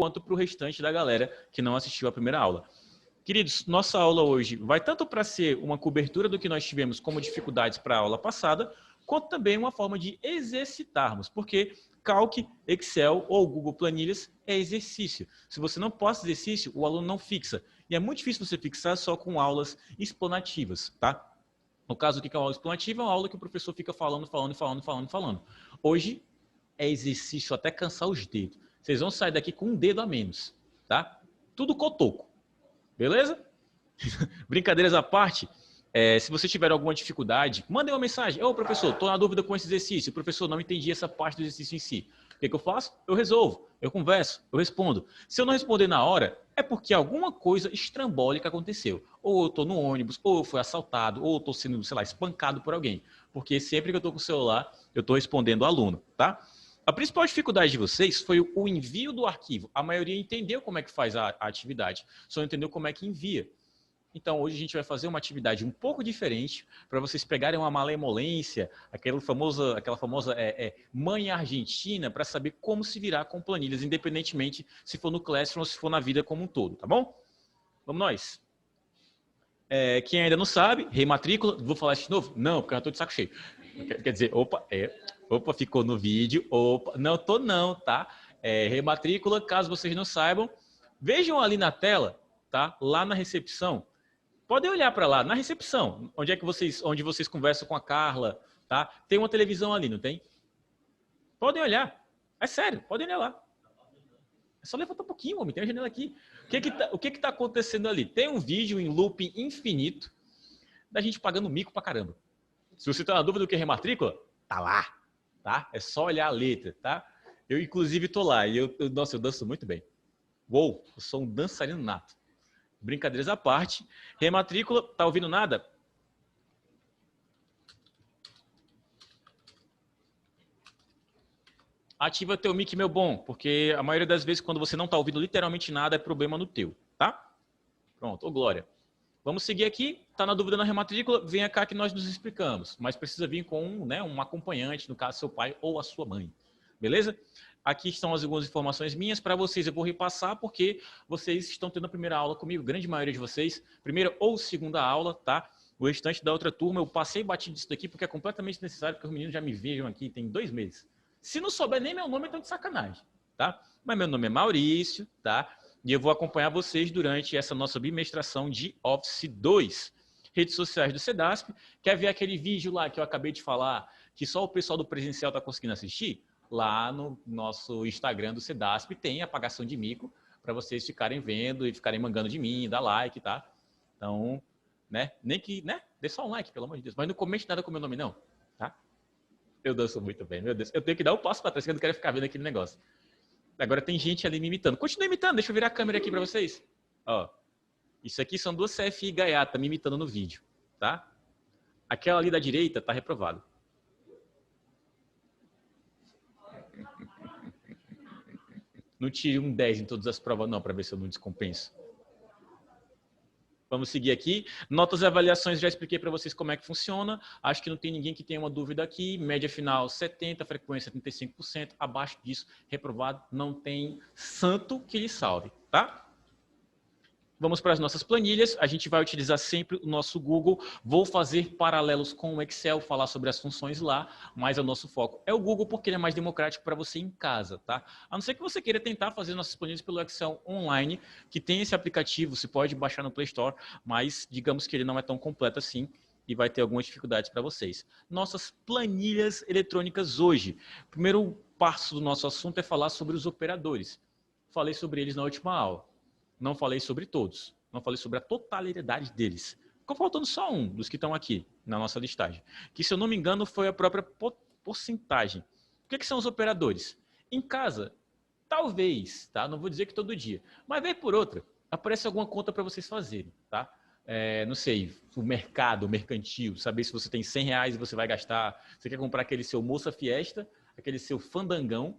quanto para o restante da galera que não assistiu a primeira aula. Queridos, nossa aula hoje vai tanto para ser uma cobertura do que nós tivemos como dificuldades para a aula passada, quanto também uma forma de exercitarmos, porque Calc, Excel ou Google Planilhas é exercício. Se você não posta exercício, o aluno não fixa. E é muito difícil você fixar só com aulas explanativas, tá? No caso, o que é uma aula explanativa? É uma aula que o professor fica falando. Hoje é exercício até cansar os dedos. Vocês vão sair daqui com um dedo a menos, tá? Tudo cotoco. Beleza? Brincadeiras à parte, se você tiver alguma dificuldade, mandem uma mensagem. Ô, professor, estou na dúvida com esse exercício. Professor, não entendi essa parte do exercício em si. O que eu faço? Eu resolvo, eu converso, eu respondo. Se eu não responder na hora, é porque alguma coisa estrambólica aconteceu. Ou eu estou no ônibus, ou eu fui assaltado, ou eu estou sendo, sei lá, espancado por alguém. Porque sempre que eu estou com o celular, eu estou respondendo ao aluno, tá? A principal dificuldade de vocês foi o envio do arquivo. A maioria entendeu como é que faz a atividade, só não entendeu como é que envia. Então, hoje a gente vai fazer uma atividade um pouco diferente para vocês pegarem uma malemolência, aquela famosa manha argentina, para saber como se virar com planilhas, independentemente se for no Classroom ou se for na vida como um todo, tá bom? Vamos nós. Quem ainda não sabe, rematrícula, vou falar isso de novo? Não, porque eu já estou de saco cheio. Quer dizer, opa, ficou no vídeo, não tô não, tá? Rematrícula, caso vocês não saibam, vejam ali na tela, tá? Lá na recepção, podem olhar para lá, na recepção, onde vocês conversam com a Carla, tá? Tem uma televisão ali, não tem? Podem olhar, é sério, podem olhar lá. É só levantar um pouquinho, homem, tem uma janela aqui. O que tá acontecendo ali? Tem um vídeo em loop infinito da gente pagando mico pra caramba. Se você tá na dúvida do que é rematrícula, tá lá, tá? É só olhar a letra, tá? Eu, inclusive, tô lá e nossa, eu danço muito bem. Uou, eu sou um dançarino nato. Brincadeiras à parte. Rematrícula, tá ouvindo nada? Ativa teu mic, meu bom, porque a maioria das vezes, quando você não tá ouvindo literalmente nada, é problema no teu, tá? Pronto, ô Glória. Vamos seguir aqui, tá na dúvida na rematrícula, venha cá que nós nos explicamos. Mas precisa vir com um acompanhante, no caso seu pai ou a sua mãe. Beleza? Aqui estão algumas informações minhas para vocês. Eu vou repassar porque vocês estão tendo a primeira aula comigo, grande maioria de vocês. Primeira ou segunda aula, tá? O restante da outra turma, eu passei batido disso daqui porque é completamente necessário, porque os meninos já me vejam aqui tem 2 meses. Se não souber nem meu nome, então de sacanagem, tá? Mas meu nome é Maurício, tá? E eu vou acompanhar vocês durante essa nossa bimestração de Office 2. Redes sociais do CEDASP. Quer ver aquele vídeo lá que eu acabei de falar, que só o pessoal do presencial está conseguindo assistir? Lá no nosso Instagram do CEDASP tem apagação de mico para vocês ficarem vendo e ficarem mangando de mim, dar like, tá? Então, né? Nem que, né? Dê só um like, pelo amor de Deus. Mas não comente nada com meu nome, não, tá? Eu danço muito bem, meu Deus. Eu tenho que dar um passo para trás, que eu não quero ficar vendo aquele negócio. Agora tem gente ali me imitando. Continua imitando, deixa eu virar a câmera aqui para vocês. Ó, isso aqui são 2 CFI gaiata me imitando no vídeo, tá? Aquela ali da direita tá reprovado. Não tire um 10 em todas as provas não, para ver se eu não descompenso. Vamos seguir aqui. Notas e avaliações, já expliquei para vocês como é que funciona. Acho que não tem ninguém que tenha uma dúvida aqui. Média final 70%, frequência 35%. Abaixo disso, reprovado. Não tem santo que lhe salve, tá? Vamos para as nossas planilhas. A gente vai utilizar sempre o nosso Google. Vou fazer paralelos com o Excel, falar sobre as funções lá, mas o nosso foco é o Google porque ele é mais democrático para você em casa, tá? A não ser que você queira tentar fazer nossas planilhas pelo Excel online, que tem esse aplicativo, você pode baixar no Play Store, mas digamos que ele não é tão completo assim e vai ter algumas dificuldades para vocês. Nossas planilhas eletrônicas hoje. O primeiro passo do nosso assunto é falar sobre os operadores. Falei sobre eles na última aula. Não falei sobre todos, não falei sobre a totalidade deles. Ficou faltando só um dos que estão aqui na nossa listagem, que se eu não me engano foi a própria porcentagem. O que são os operadores? Em casa, talvez, tá? Não vou dizer que todo dia, mas vez por outra, aparece alguma conta para vocês fazerem, tá? Não sei, o mercado, o mercantil, saber se você tem R$100 e você vai gastar, você quer comprar aquele seu Moça Fiesta, aquele seu Fandangão,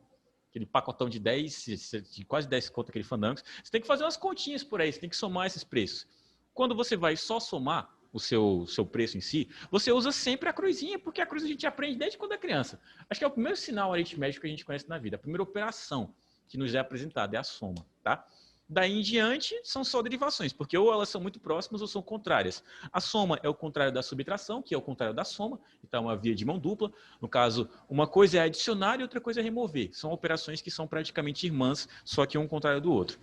aquele pacotão de 10, de quase 10 conto aquele fandangos, você tem que fazer umas continhas por aí, você tem que somar esses preços. Quando você vai só somar o seu preço em si, você usa sempre a cruzinha, porque a cruz a gente aprende desde quando é criança. Acho que é o primeiro sinal aritmético que a gente conhece na vida, a primeira operação que nos é apresentada, é a soma, tá? Daí em diante, são só derivações, porque ou elas são muito próximas ou são contrárias. A soma é o contrário da subtração, que é o contrário da soma, então é uma via de mão dupla. No caso, uma coisa é adicionar e outra coisa é remover. São operações que são praticamente irmãs, só que um contrário do outro.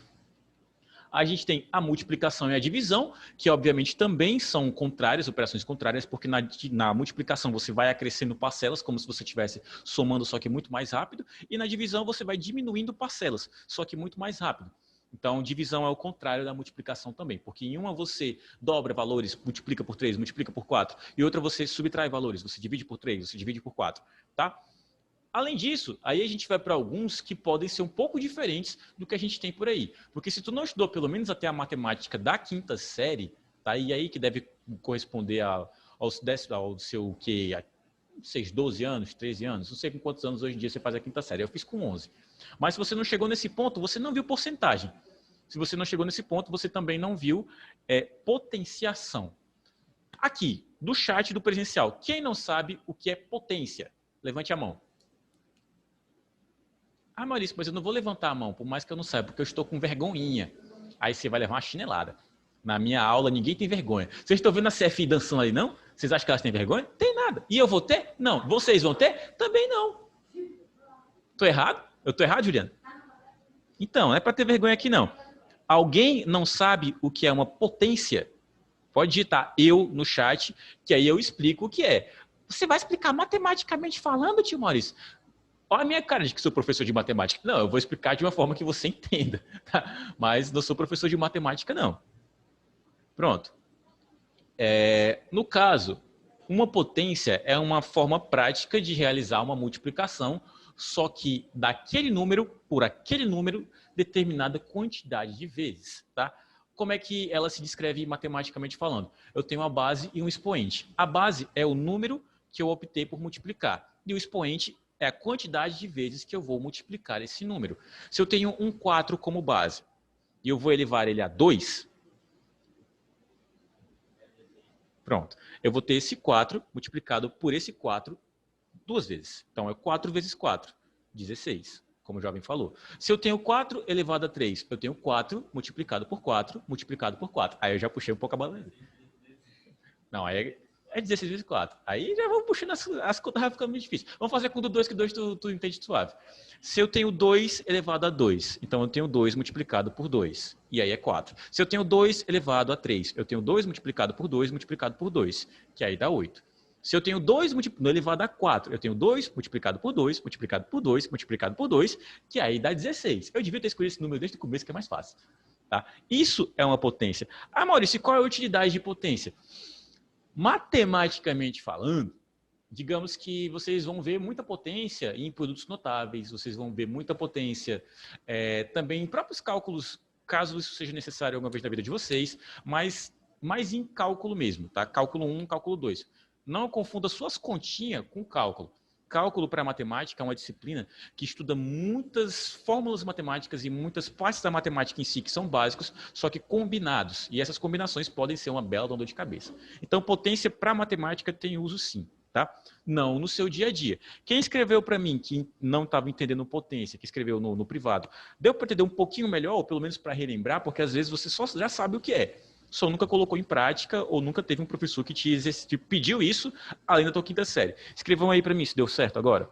A gente tem a multiplicação e a divisão, que obviamente também são contrárias, operações contrárias, porque na multiplicação você vai acrescendo parcelas, como se você estivesse somando, só que muito mais rápido, e na divisão você vai diminuindo parcelas, só que muito mais rápido. Então, divisão é o contrário da multiplicação também, porque em uma você dobra valores, multiplica por 3, multiplica por 4, e outra você subtrai valores, você divide por 3, você divide por 4, tá? Além disso, aí a gente vai para alguns que podem ser um pouco diferentes do que a gente tem por aí. Porque se tu não estudou pelo menos até a matemática da quinta série, tá? E aí que deve corresponder ao seu que 6, 12 anos, 13 anos, não sei com quantos anos hoje em dia você faz a quinta série. Eu fiz com 11. Mas se você não chegou nesse ponto, você não viu porcentagem. Se você não chegou nesse ponto, você também não viu potenciação. Aqui, do chat do presencial, quem não sabe o que é potência? Levante a mão. Ah, Maurício, mas eu não vou levantar a mão, por mais que eu não saiba, porque eu estou com vergonhinha. Aí você vai levar uma chinelada. Na minha aula, ninguém tem vergonha. Vocês estão vendo a CFI dançando ali, não? Vocês acham que elas têm vergonha? Tem nada. E eu vou ter? Não. Vocês vão ter? Também não. Tô errado? Eu tô errado, Juliana? Então, não é para ter vergonha aqui, não. Alguém não sabe o que é uma potência? Pode digitar eu no chat, que aí eu explico o que é. Você vai explicar matematicamente falando, tio Maurício? Olha a minha cara de que sou professor de matemática. Não, eu vou explicar de uma forma que você entenda, tá? Mas não sou professor de matemática, não. Pronto. No caso, uma potência é uma forma prática de realizar uma multiplicação, só que daquele número por aquele número, determinada quantidade de vezes, tá? Como é que ela se descreve matematicamente falando? Eu tenho uma base e um expoente. A base é o número que eu optei por multiplicar. E o expoente é a quantidade de vezes que eu vou multiplicar esse número. Se eu tenho um 4 como base e eu vou elevar ele a 2, pronto. Eu vou ter esse 4 multiplicado por esse 4 duas vezes. Então, é 4 vezes 4, 16, como o jovem falou. Se eu tenho 4 elevado a 3, eu tenho 4 multiplicado por 4, multiplicado por 4. Aí eu já puxei um pouco a balança. Não, aí é 16 vezes 4. Aí já vamos puxando as contas, vai ficando muito difícil. Vamos fazer com o 2, que 2 tu entende suave. Se eu tenho 2 elevado a 2, então eu tenho 2 multiplicado por 2, e aí é 4. Se eu tenho 2 elevado a 3, eu tenho 2 multiplicado por 2, multiplicado por 2, que aí dá 8. Se eu tenho 2 elevado a 4, eu tenho 2 multiplicado por 2, multiplicado por 2, multiplicado por 2, que aí dá 16. Eu devia ter escolhido esse número desde o começo, que é mais fácil. Tá? Isso é uma potência. Ah, Maurício, qual é a utilidade de potência? Matematicamente falando, digamos que vocês vão ver muita potência em produtos notáveis, vocês vão ver muita potência também em próprios cálculos, caso isso seja necessário alguma vez na vida de vocês, mas mais em cálculo mesmo, tá? Cálculo 1, cálculo 2. Não confunda suas continhas com cálculo. Cálculo para matemática é uma disciplina que estuda muitas fórmulas matemáticas e muitas partes da matemática em si que são básicos, só que combinados. E essas combinações podem ser uma bela dor de cabeça. Então, potência para matemática tem uso sim, tá? Não no seu dia a dia. Quem escreveu para mim que não estava entendendo potência, que escreveu no privado, deu para entender um pouquinho melhor, ou pelo menos para relembrar, porque às vezes você só já sabe o que é. Só nunca colocou em prática ou nunca teve um professor que te pediu isso além da tua quinta série. Escrevam aí para mim se deu certo agora.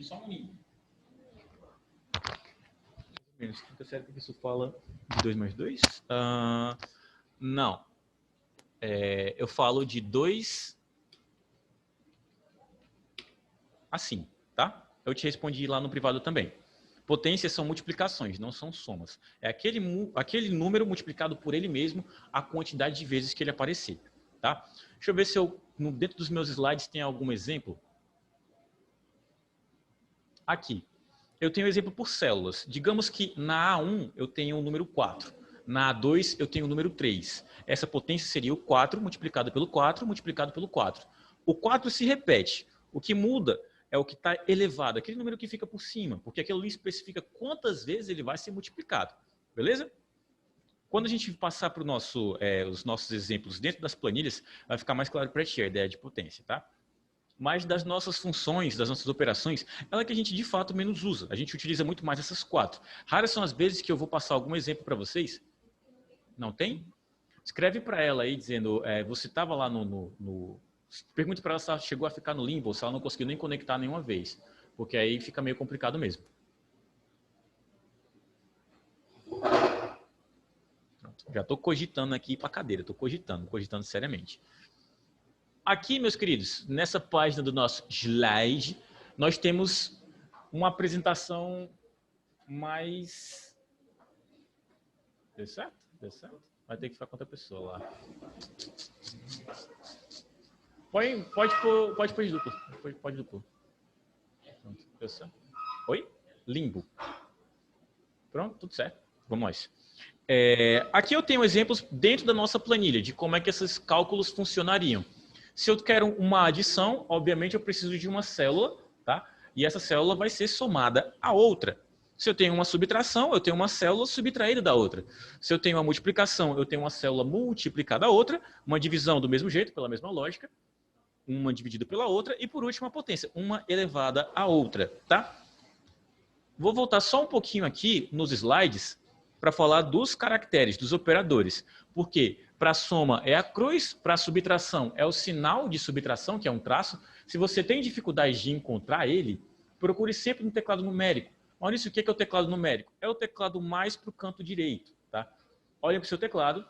só um limbo. Quinta série, porque isso fala de 2 mais 2? Não. Eu falo de 2 assim, tá? Eu te respondi lá no privado também. Potências são multiplicações, não são somas. É aquele número multiplicado por ele mesmo a quantidade de vezes que ele aparecer, tá? Deixa eu ver se dentro dos meus slides tem algum exemplo. Aqui. Eu tenho exemplo por células. Digamos que na A1 eu tenho o número 4. Na A2 eu tenho o número 3. Essa potência seria o 4 multiplicado pelo 4 multiplicado pelo 4. O 4 se repete. O que muda é o que está elevado, aquele número que fica por cima, porque aquilo ali especifica quantas vezes ele vai ser multiplicado. Beleza? Quando a gente passar para os nossos exemplos dentro das planilhas, vai ficar mais claro para ti a ideia de potência, tá? Mas das nossas funções, das nossas operações, ela é que a gente de fato menos usa. A gente utiliza muito mais essas 4. Raras são as vezes que eu vou passar algum exemplo para vocês. Não tem? Escreve para ela aí dizendo, você estava lá pergunte para ela se ela chegou a ficar no limbo, ou se ela não conseguiu nem conectar nenhuma vez. Porque aí fica meio complicado mesmo. Pronto. Já estou cogitando aqui para a cadeira, estou cogitando seriamente. Aqui, meus queridos, nessa página do nosso slide, nós temos uma apresentação mais... Deu certo? Deu certo? Vai ter que ficar com outra pessoa lá. Pode pôr de duplo. Pode duplo. Pronto, deu certo? Oi? Limbo. Pronto, tudo certo. Vamos nós. Aqui eu tenho exemplos dentro da nossa planilha de como é que esses cálculos funcionariam. Se eu quero uma adição, obviamente eu preciso de uma célula, tá? E essa célula vai ser somada a outra. Se eu tenho uma subtração, eu tenho uma célula subtraída da outra. Se eu tenho uma multiplicação, eu tenho uma célula multiplicada a outra, uma divisão do mesmo jeito, pela mesma lógica, uma dividida pela outra, e por último a potência, uma elevada a outra, tá? Vou voltar só um pouquinho aqui nos slides para falar dos caracteres, dos operadores. Por quê? Para a soma é a cruz, para a subtração é o sinal de subtração, que é um traço. Se você tem dificuldade de encontrar ele, procure sempre no teclado numérico. Maurício, o que é o teclado numérico? É o teclado mais para o canto direito, tá? Olha para o seu teclado,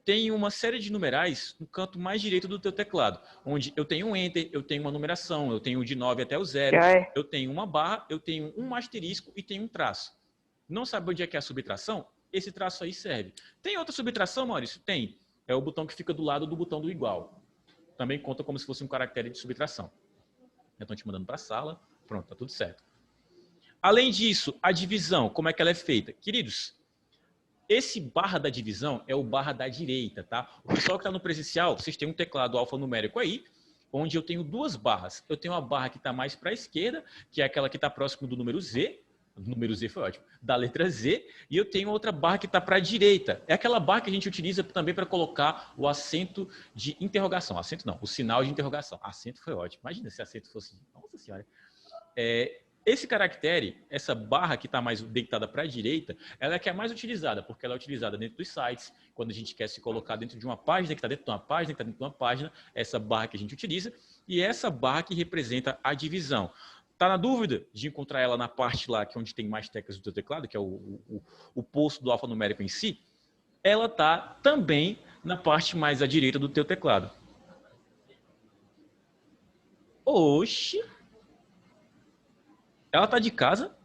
tem uma série de numerais no canto mais direito do teu teclado, onde eu tenho um Enter, eu tenho uma numeração, eu tenho de 9 até o 0, eu tenho uma barra, eu tenho um asterisco e tenho um traço. Não sabe onde é que é a subtração? Esse traço aí serve. Tem outra subtração, Maurício? Tem. É o botão que fica do lado do botão do igual. Também conta como se fosse um caractere de subtração. Já estão te mandando para a sala. Pronto, tá tudo certo. Além disso, a divisão, como é que ela é feita? Queridos, esse barra da divisão é o barra da direita, tá? O pessoal que está no presencial, vocês têm um teclado alfanumérico aí, onde eu tenho duas barras. Eu tenho uma barra que está mais para a esquerda, que é aquela que está próximo do número Z. O número Z foi ótimo. Da letra Z. E eu tenho outra barra que está para a direita. É aquela barra que a gente utiliza também para colocar o acento de interrogação. Acento não, o sinal de interrogação. Acento foi ótimo. Imagina se acento fosse... Nossa Senhora. Esse caractere, essa barra que está mais deitada para a direita, ela é que é mais utilizada, porque ela é utilizada dentro dos sites, quando a gente quer se colocar dentro de uma página, que está dentro de uma página, que está dentro de uma página, essa barra que a gente utiliza, e essa barra que representa a divisão. Está na dúvida de encontrar ela na parte lá, que é onde tem mais teclas do teu teclado, que é o posto do alfanumérico em si? Ela está também na parte mais à direita do teu teclado. Oxi! Ela tá de casa.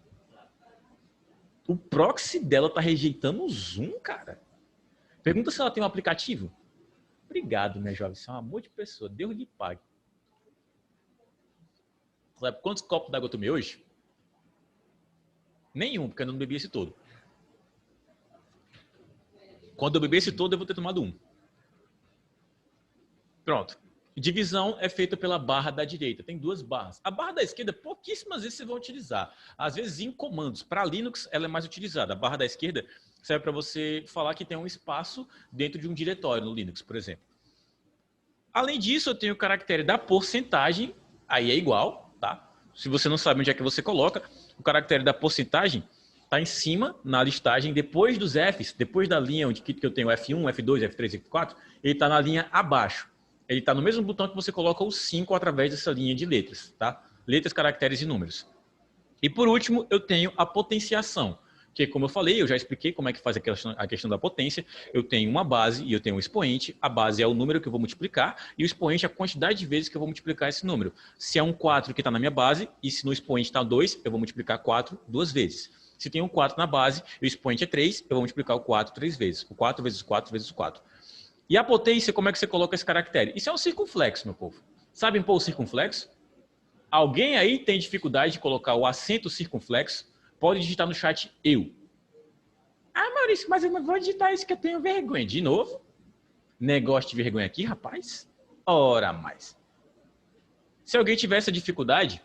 O proxy dela tá rejeitando o Zoom, cara. Pergunta se ela tem um aplicativo. Obrigado, minha jovem. Você é um amor de pessoa. Deus lhe pague. Sabe quantos copos d'água eu tomei hoje? Nenhum, porque eu não bebi esse todo. Quando eu beber esse todo, eu vou ter tomado um. Pronto. Divisão é feita pela barra da direita. Tem duas barras. A barra da esquerda, pouquíssimas vezes você vai utilizar. Às vezes em comandos. Para Linux, ela é mais utilizada. A barra da esquerda serve para você falar que tem um espaço dentro de um diretório no Linux, por exemplo. Além disso, eu tenho o caractere da porcentagem. Aí é igual, tá? Se você não sabe onde é que você coloca, o caractere da porcentagem está em cima, na listagem, depois dos Fs, depois da linha onde que eu tenho F1, F2, F3, F4, ele está na linha abaixo. Ele está no mesmo botão que você coloca o 5 através dessa linha de letras, tá? Letras, caracteres e números. E por último, eu tenho a potenciação, que como eu falei, eu já expliquei como é que faz a questão da potência. Eu tenho uma base e eu tenho um expoente. A base é o número que eu vou multiplicar e o expoente é a quantidade de vezes que eu vou multiplicar esse número. Se é um 4 que está na minha base e se no expoente está 2, eu vou multiplicar 4 duas vezes. Se tem um 4 na base e o expoente é 3, eu vou multiplicar o 4 três vezes. O 4 vezes 4 vezes 4. E a potência, como é que você coloca esse caractere? Isso é um circunflexo, meu povo. Sabem pôr o circunflexo? Alguém aí tem dificuldade de colocar o acento circunflexo? Pode digitar no chat eu. Ah, Maurício, mas eu não vou digitar isso que eu tenho vergonha. De novo? Negócio de vergonha aqui, rapaz? Ora mais. Se alguém tiver essa dificuldade,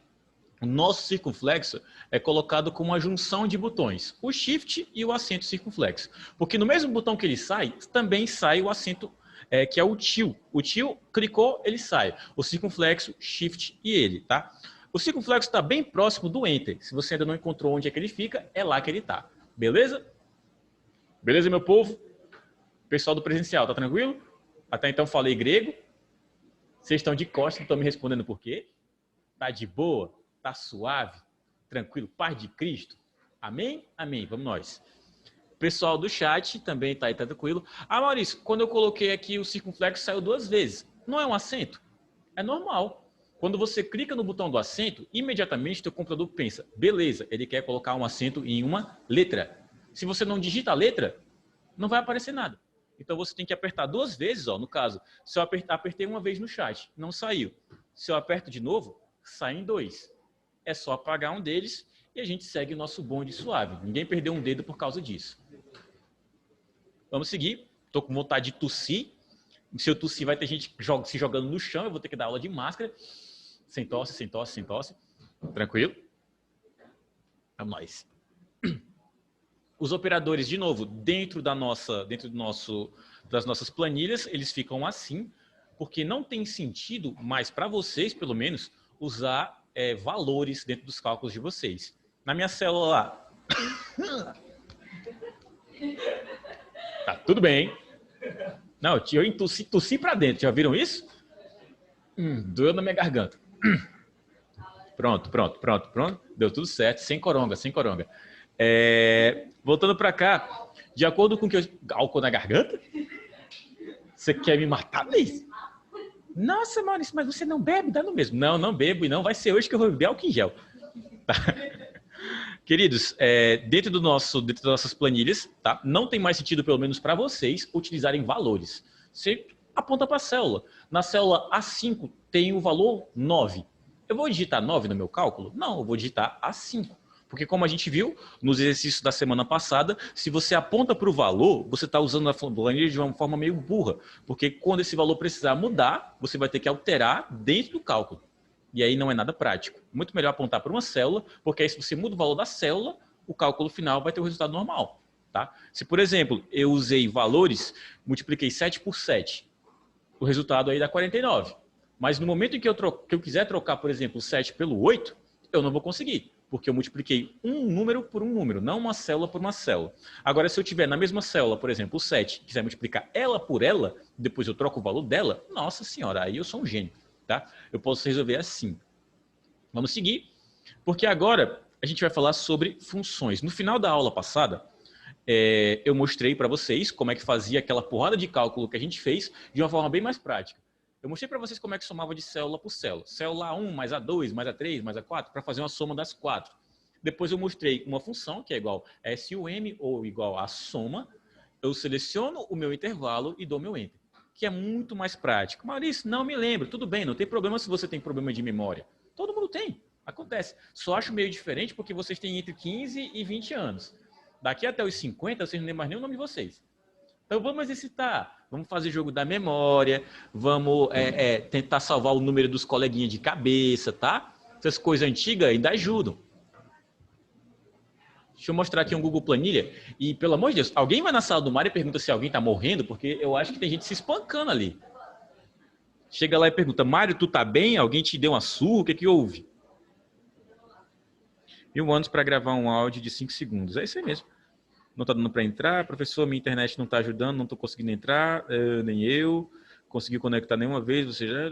o nosso circunflexo é colocado como uma junção de botões, o Shift e o acento circunflexo. Porque no mesmo botão que ele sai, também sai o acento que é o til. O til, clicou, ele sai. O circunflexo, Shift e ele, tá? O circunflexo está bem próximo do Enter. Se você ainda não encontrou onde é que ele fica, é lá que ele está. Beleza? Beleza, meu povo? Pessoal do presencial, tá tranquilo? Até então falei grego. Vocês estão de costas, não estão me respondendo por quê? Tá de boa? Tá suave? Tranquilo? Paz de Cristo? Amém? Amém. Vamos nós. Pessoal do chat também tá aí, tá tranquilo. Ah, Maurício, quando eu coloquei aqui o circunflexo saiu duas vezes. Não é um acento? É normal. Quando você clica no botão do acento, imediatamente o teu computador pensa, beleza, ele quer colocar um acento em uma letra. Se você não digita a letra, não vai aparecer nada. Então você tem que apertar duas vezes, ó, no caso, se eu apertei uma vez no chat, não saiu. Se eu aperto de novo, saem dois. É só apagar um deles e a gente segue o nosso bonde suave. Ninguém perdeu um dedo por causa disso. Vamos seguir. Estou com vontade de tossir. Se eu tossir, vai ter gente se jogando no chão. Eu vou ter que dar aula de máscara. Sem tosse, sem tosse, sem tosse. Tranquilo? Vamos nós. Os operadores, de novo, dentro das nossas planilhas, eles ficam assim, porque não tem sentido mais para vocês, pelo menos, usar valores dentro dos cálculos de vocês. Na minha célula lá... Tá, tudo bem. Não, eu tossi para dentro. Já viram isso? Doeu na minha garganta. Pronto. Deu tudo certo. Sem coronga. Voltando para cá, de acordo com que eu... Álcool na garganta? Você quer me matar, Liz? Nossa, Maurício, mas você não bebe? Dá no mesmo. Não, não bebo e não vai ser hoje que eu vou beber álcool em gel. Tá? Queridos, dentro das nossas planilhas, tá? Não tem mais sentido, pelo menos para vocês, utilizarem valores. Você aponta para a célula. Na célula A5 tem o valor 9. Eu vou digitar 9 no meu cálculo? Não, eu vou digitar A5. Porque como a gente viu nos exercícios da semana passada, se você aponta para o valor, você está usando a planilha de uma forma meio burra. Porque quando esse valor precisar mudar, você vai ter que alterar dentro do cálculo. E aí não é nada prático. Muito melhor apontar para uma célula, porque aí se você muda o valor da célula, o cálculo final vai ter o resultado normal. Tá? Se, por exemplo, eu usei valores, multipliquei 7 por 7, o resultado aí dá 49. Mas no momento em que eu quiser trocar, por exemplo, 7 pelo 8, eu não vou conseguir, porque eu multipliquei um número por um número, não uma célula por uma célula. Agora, se eu tiver na mesma célula, por exemplo, o 7, quiser multiplicar ela por ela, depois eu troco o valor dela, nossa senhora, aí eu sou um gênio. Tá? Eu posso resolver assim. Vamos seguir, porque agora a gente vai falar sobre funções. No final da aula passada, eu mostrei para vocês como é que fazia aquela porrada de cálculo que a gente fez de uma forma bem mais prática. Eu mostrei para vocês como é que somava de célula por célula. Célula A1 mais A2 mais A3 mais A4 para fazer uma soma das 4. Depois eu mostrei uma função que é igual a SUM ou igual a soma. Eu seleciono o meu intervalo e dou meu Enter, que é muito mais prático. Maurício, não me lembro. Tudo bem, não tem problema se você tem problema de memória. Todo mundo tem, acontece. Só acho meio diferente porque vocês têm entre 15 e 20 anos. Daqui até os 50, vocês não lembram mais nem o nome de vocês. Então vamos exercitar, vamos fazer jogo da memória, vamos tentar salvar o número dos coleguinhas de cabeça, tá? Essas coisas antigas ainda ajudam. Deixa eu mostrar aqui um Google Planilha. E, pelo amor de Deus, alguém vai na sala do Mário e pergunta se alguém tá morrendo, porque eu acho que tem gente se espancando ali. Chega lá e pergunta, Mário, tu tá bem? Alguém te deu uma surra? O que que houve? 1000 anos para gravar um áudio de 5 segundos. É isso aí mesmo. Não tá dando para entrar. Professor, minha internet não tá ajudando, não tô conseguindo entrar, nem eu. Consegui conectar nenhuma vez. Você já...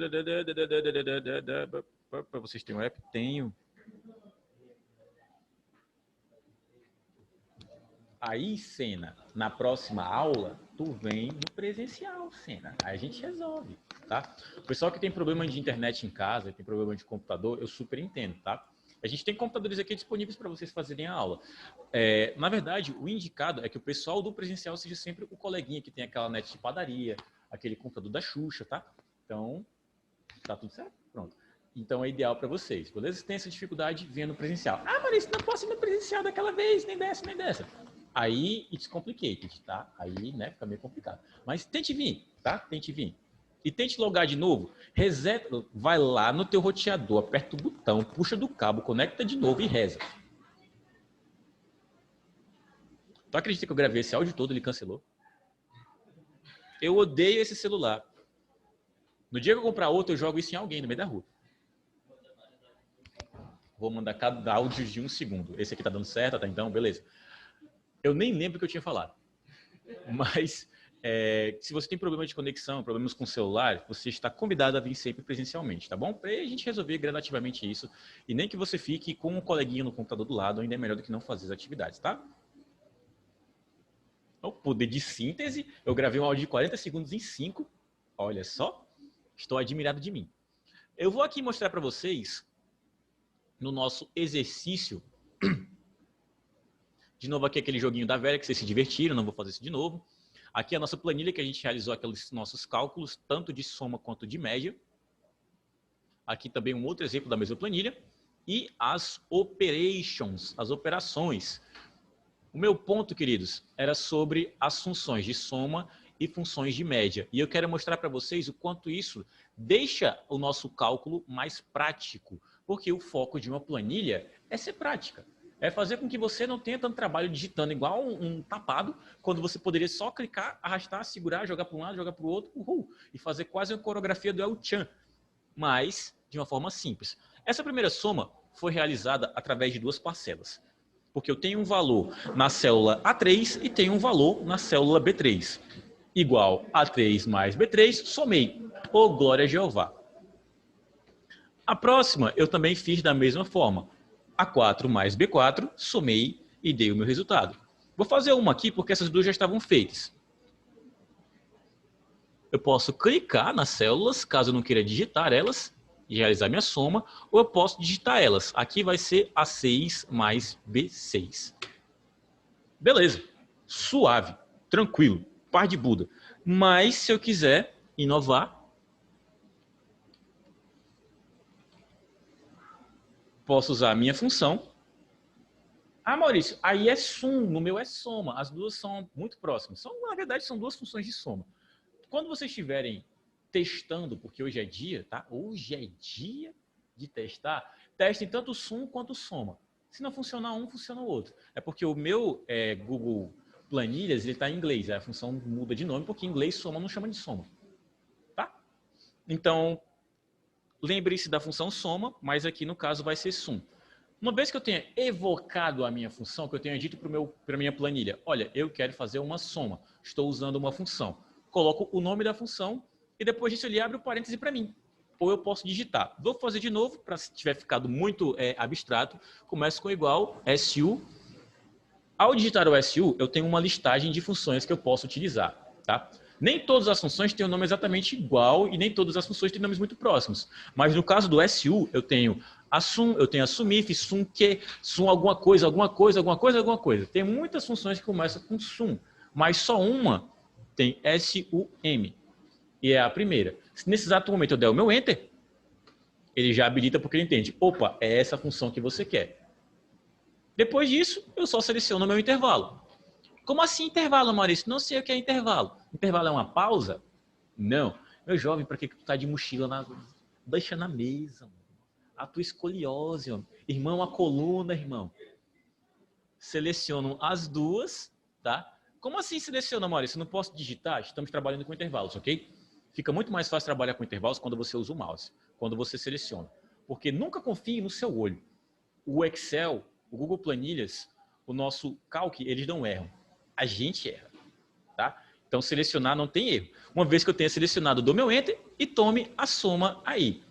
Vocês têm um app? Tenho. Aí, Sena, na próxima aula, tu vem no presencial, Sena. Aí a gente resolve, tá? O pessoal que tem problema de internet em casa, tem problema de computador, eu super entendo, tá? A gente tem computadores aqui disponíveis para vocês fazerem a aula. Na verdade, o indicado é que o pessoal do presencial seja sempre o coleguinha que tem aquela net de padaria, aquele computador da Xuxa, tá? Então, tá tudo certo? Pronto. Então é ideal para vocês, beleza? Se tem essa dificuldade, venha no presencial. Ah, mas não posso ir no presencial daquela vez, nem dessa, nem dessa. Aí, it's complicated, tá? Aí, né, fica meio complicado. Mas tente vir, tá? Tente vir. E tente logar de novo. Reseta, vai lá no teu roteador, aperta o botão, puxa do cabo, conecta de novo e reza. Tu acredita que eu gravei esse áudio todo e ele cancelou? Eu odeio esse celular. No dia que eu comprar outro, eu jogo isso em alguém no meio da rua. Vou mandar cada áudio de 1 segundo. Esse aqui tá dando certo, tá? Então, beleza. Eu nem lembro o que eu tinha falado. Mas, se você tem problema de conexão, problemas com o celular, você está convidado a vir sempre presencialmente, tá bom? Para a gente resolver gradativamente isso. E nem que você fique com um coleguinha no computador do lado, ainda é melhor do que não fazer as atividades, tá? O poder de síntese. Eu gravei um áudio de 40 segundos em 5. Olha só. Estou admirado de mim. Eu vou aqui mostrar para vocês, no nosso exercício, de novo aqui aquele joguinho da velha que vocês se divertiram, não vou fazer isso de novo. Aqui a nossa planilha que a gente realizou aqueles nossos cálculos, tanto de soma quanto de média. Aqui também um outro exemplo da mesma planilha. E as operations, as operações. O meu ponto, queridos, era sobre as funções de soma e funções de média. E eu quero mostrar para vocês o quanto isso deixa o nosso cálculo mais prático. Porque o foco de uma planilha é ser prática. É fazer com que você não tenha tanto trabalho digitando igual um tapado, quando você poderia só clicar, arrastar, segurar, jogar para um lado, jogar para o outro, e fazer quase uma coreografia do El Chan, mas de uma forma simples. Essa primeira soma foi realizada através de 2 parcelas, porque eu tenho um valor na célula A3 e tenho um valor na célula B3. Igual A3 mais B3, somei. Ô, glória a Jeová. A próxima eu também fiz da mesma forma. A4 mais B4, somei e dei o meu resultado. Vou fazer uma aqui porque essas duas já estavam feitas. Eu posso clicar nas células, caso eu não queira digitar elas, e realizar minha soma, ou eu posso digitar elas. Aqui vai ser A6 mais B6. Beleza. Suave, tranquilo, par de Buda. Mas se eu quiser inovar, posso usar a minha função. Ah, Maurício, aí é sum, no meu é soma. As duas são muito próximas. Na verdade, são 2 funções de soma. Quando vocês estiverem testando, porque hoje é dia, tá? Hoje é dia de testar. Testem tanto o sum quanto o soma. Se não funcionar um, funciona o outro. É porque o meu Google Planilhas, ele está em inglês. A função muda de nome, porque em inglês soma não chama de soma. Tá? Então, lembre-se da função soma, mas aqui no caso vai ser sum. Uma vez que eu tenha evocado a minha função, que eu tenha dito para a minha planilha, olha, eu quero fazer uma soma, estou usando uma função. Coloco o nome da função e depois disso ele abre o parêntese para mim. Ou eu posso digitar. Vou fazer de novo, para se tiver ficado muito abstrato, começo com igual SU. Ao digitar o SU, eu tenho uma listagem de funções que eu posso utilizar. Tá? Nem todas as funções têm um nome exatamente igual e nem todas as funções têm nomes muito próximos. Mas no caso do SU, eu tenho a sum, eu tenho a sumif, sum que, sum alguma coisa, alguma coisa, alguma coisa, alguma coisa. Tem muitas funções que começam com sum, mas só uma tem SUM. E é a primeira. Se nesse exato momento eu der o meu Enter, ele já habilita porque ele entende. Opa, é essa função que você quer. Depois disso, eu só seleciono o meu intervalo. Como assim intervalo, Maurício? Não sei o que é intervalo. Intervalo é uma pausa? Não. Meu jovem, para que tu tá de mochila? Deixa na mesa. Mano. A tua escoliose. Mano. Irmão, a coluna, irmão. Seleciono as duas, tá? Como assim seleciona, Maurício? Eu não posso digitar? Estamos trabalhando com intervalos, ok? Fica muito mais fácil trabalhar com intervalos quando você usa o mouse, quando você seleciona. Porque nunca confie no seu olho. O Excel, o Google Planilhas, o nosso Calc, eles não erram. A gente erra, tá? Então, selecionar não tem erro. Uma vez que eu tenha selecionado, dou meu Enter e tome a soma aí.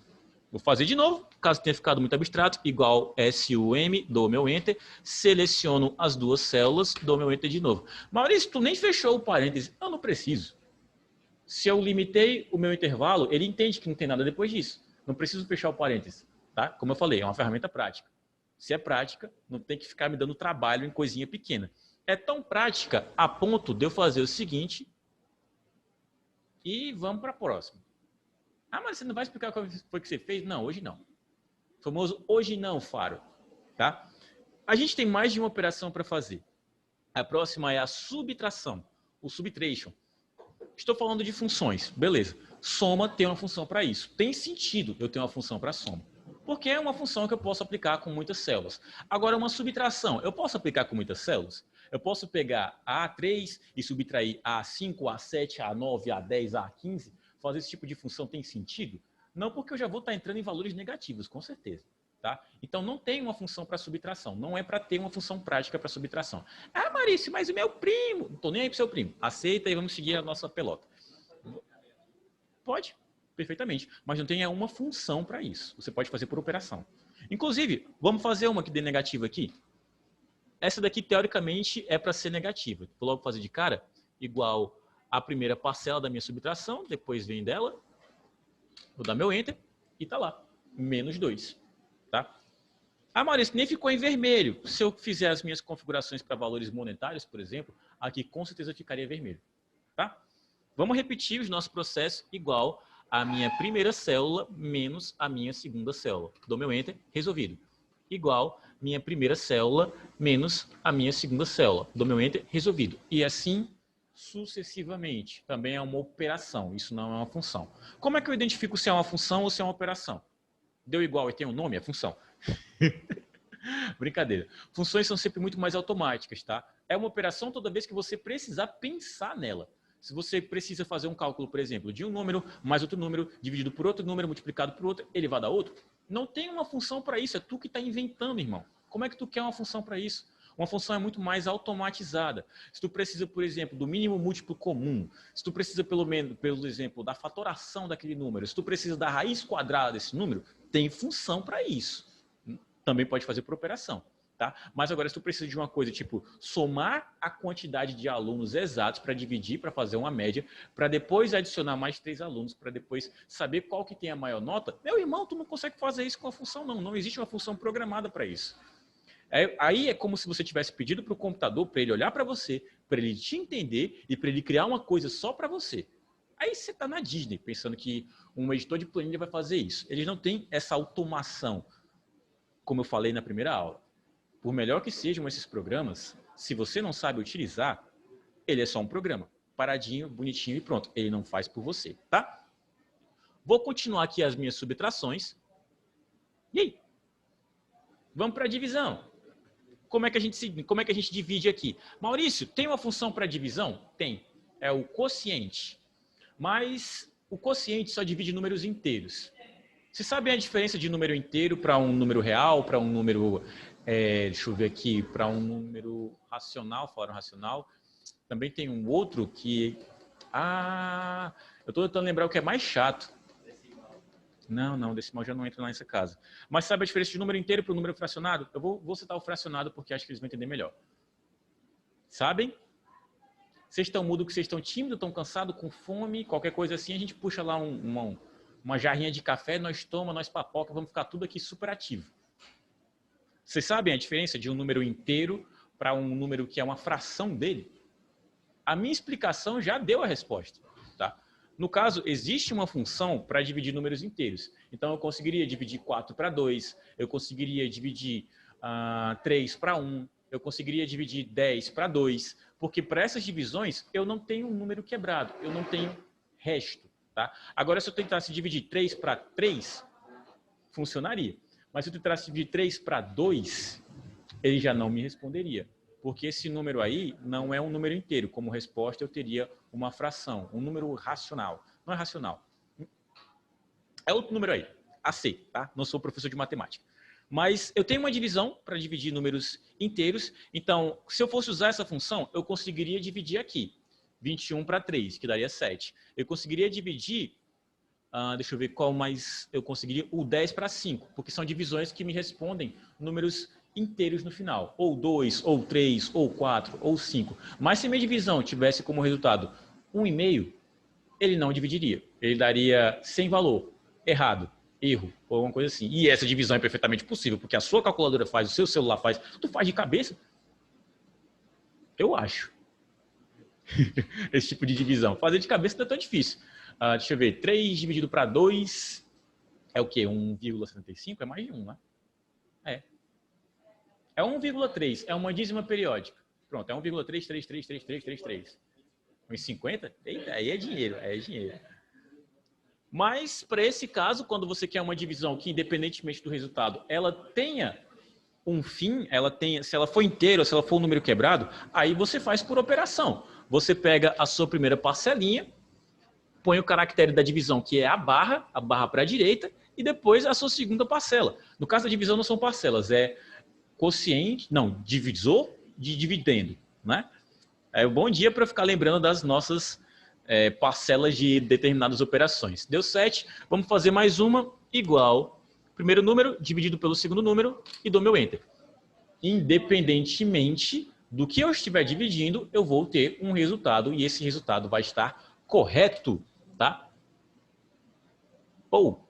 Vou fazer de novo, caso tenha ficado muito abstrato, igual SUM, dou meu Enter, seleciono as duas células, dou meu Enter de novo. Maurício, tu nem fechou o parêntese. Eu não preciso. Se eu limitei o meu intervalo, ele entende que não tem nada depois disso. Não preciso fechar o parêntese. Tá? Como eu falei, é uma ferramenta prática. Se é prática, não tem que ficar me dando trabalho em coisinha pequena. É tão prática a ponto de eu fazer o seguinte e vamos para a próxima. Ah, mas você não vai explicar qual foi que você fez? Não, hoje não. O famoso hoje não, Faro. Tá? A gente tem mais de uma operação para fazer. A próxima é a subtração, o subtraction. Estou falando de funções, beleza. Soma tem uma função para isso. Tem sentido eu ter uma função para soma. Porque é uma função que eu posso aplicar com muitas células. Agora, uma subtração, eu posso aplicar com muitas células? Eu posso pegar a A3 e subtrair a A5, A7, A9, A10, A15? Fazer esse tipo de função tem sentido? Não, porque eu já vou estar entrando em valores negativos, com certeza. Tá? Então, não tem uma função para subtração. Não é para ter uma função prática para subtração. Ah, Maurício, mas o meu primo... Não estou nem aí para o seu primo. Aceita e vamos seguir a nossa pelota. Pode, perfeitamente. Mas não tem uma função para isso. Você pode fazer por operação. Inclusive, vamos fazer uma que dê negativa aqui. Essa daqui, teoricamente, é para ser negativa. Vou logo fazer de cara, igual a primeira parcela da minha subtração, depois vem dela, vou dar meu Enter, e está lá, menos 2. Tá? Ah, Maurício, nem ficou em vermelho. Se eu fizer as minhas configurações para valores monetários, por exemplo, aqui com certeza ficaria vermelho. Tá? Vamos repetir os nossos processos igual a minha primeira célula menos a minha segunda célula. Dou meu Enter, resolvido. Igual minha primeira célula menos a minha segunda célula. Dou meu Enter, resolvido. E assim sucessivamente. Também é uma operação, isso não é uma função. Como é que eu identifico se é uma função ou se é uma operação? Deu igual e tem um nome? É função. Brincadeira. Funções são sempre muito mais automáticas, tá? É uma operação toda vez que você precisar pensar nela. Se você precisa fazer um cálculo, por exemplo, de um número mais outro número, dividido por outro número, multiplicado por outro, ele vai dar outro? Não tem uma função para isso, é tu que está inventando, irmão. Como é que tu quer uma função para isso? Uma função é muito mais automatizada. Se tu precisa, por exemplo, do mínimo múltiplo comum, se tu precisa, pelo exemplo, da fatoração daquele número, se tu precisa da raiz quadrada desse número, tem função para isso. Também pode fazer por operação. Tá? Mas agora, se tu precisa de uma coisa tipo somar a quantidade de alunos exatos para dividir, para fazer uma média, para depois adicionar mais 3 alunos, para depois saber qual que tem a maior nota, meu irmão, tu não consegue fazer isso com a função, não. Não existe uma função programada para isso. Aí é como se você tivesse pedido para o computador para ele olhar para você, para ele te entender e para ele criar uma coisa só para você. Aí você está na Disney, pensando que um editor de planilha vai fazer isso. Eles não têm essa automação, como eu falei na primeira aula. Por melhor que sejam esses programas, se você não sabe utilizar, ele é só um programa. Paradinho, bonitinho e pronto. Ele não faz por você, tá? Vou continuar aqui as minhas subtrações. E aí? Vamos para a divisão. Como é que a gente divide aqui? Maurício, tem uma função para divisão? Tem. É o quociente. Mas o quociente só divide números inteiros. Vocês sabem a diferença de número inteiro para um número real, para um número... deixa eu ver aqui, para um número racional, falaram racional. Também tem um outro que... eu estou tentando lembrar o que é mais chato. Não, decimal já não entra lá nessa casa. Mas sabe a diferença de número inteiro para o número fracionado? Eu vou citar o fracionado porque acho que eles vão entender melhor. Sabem? Vocês estão mudos, que vocês estão tímidos, estão cansados, com fome, qualquer coisa assim, a gente puxa lá uma jarrinha de café, nós toma, nós papoca, vamos ficar tudo aqui super ativo. Vocês sabem a diferença de um número inteiro para um número que é uma fração dele? A minha explicação já deu a resposta. Tá? No caso, existe uma função para dividir números inteiros. Então, eu conseguiria dividir 4 para 2, eu conseguiria dividir 3 para 1, eu conseguiria dividir 10 para 2, porque para essas divisões eu não tenho um número quebrado, eu não tenho resto. Tá? Agora, se eu tentasse dividir 3 para 3, funcionaria. Mas se eu tentasse dividir 3 para 2, ele já não me responderia. Porque esse número aí não é um número inteiro. Como resposta, eu teria uma fração, um número racional. Não é racional. É outro número aí, AC, tá? Não sou professor de matemática. Mas eu tenho uma divisão para dividir números inteiros. Então, se eu fosse usar essa função, eu conseguiria dividir aqui. 21 para 3, que daria 7. Eu conseguiria dividir Deixa eu ver qual mais eu conseguiria. O 10 para 5, porque são divisões que me respondem números inteiros no final. Ou 2, ou 3, ou 4, ou 5. Mas se minha divisão tivesse como resultado 1,5, ele não dividiria. Ele daria sem valor, errado, erro, ou alguma coisa assim. E essa divisão é perfeitamente possível, porque a sua calculadora faz, o seu celular faz, tu faz de cabeça. Eu acho. Esse tipo de divisão. Fazer de cabeça não é tão difícil. Deixa eu ver, 3 dividido para 2 é o quê? 1,75? É mais de 1, né? É 1,3, é uma dízima periódica. Pronto, é 1,3333333. 1,50? Eita, aí é dinheiro, aí é dinheiro. Mas, para esse caso, quando você quer uma divisão que, independentemente do resultado, ela tenha um fim, se ela for inteira ou se ela for um número quebrado, aí você faz por operação. Você pega a sua primeira parcelinha, põe o caractere da divisão, que é a barra para a direita, e depois a sua segunda parcela. No caso da divisão não são parcelas, é quociente, não, divisor de dividendo, né? É um bom dia para ficar lembrando das nossas parcelas de determinadas operações. Deu 7, vamos fazer mais uma igual. Primeiro número dividido pelo segundo número e dou meu Enter. Independentemente do que eu estiver dividindo, eu vou ter um resultado e esse resultado vai estar correto, tá? Ou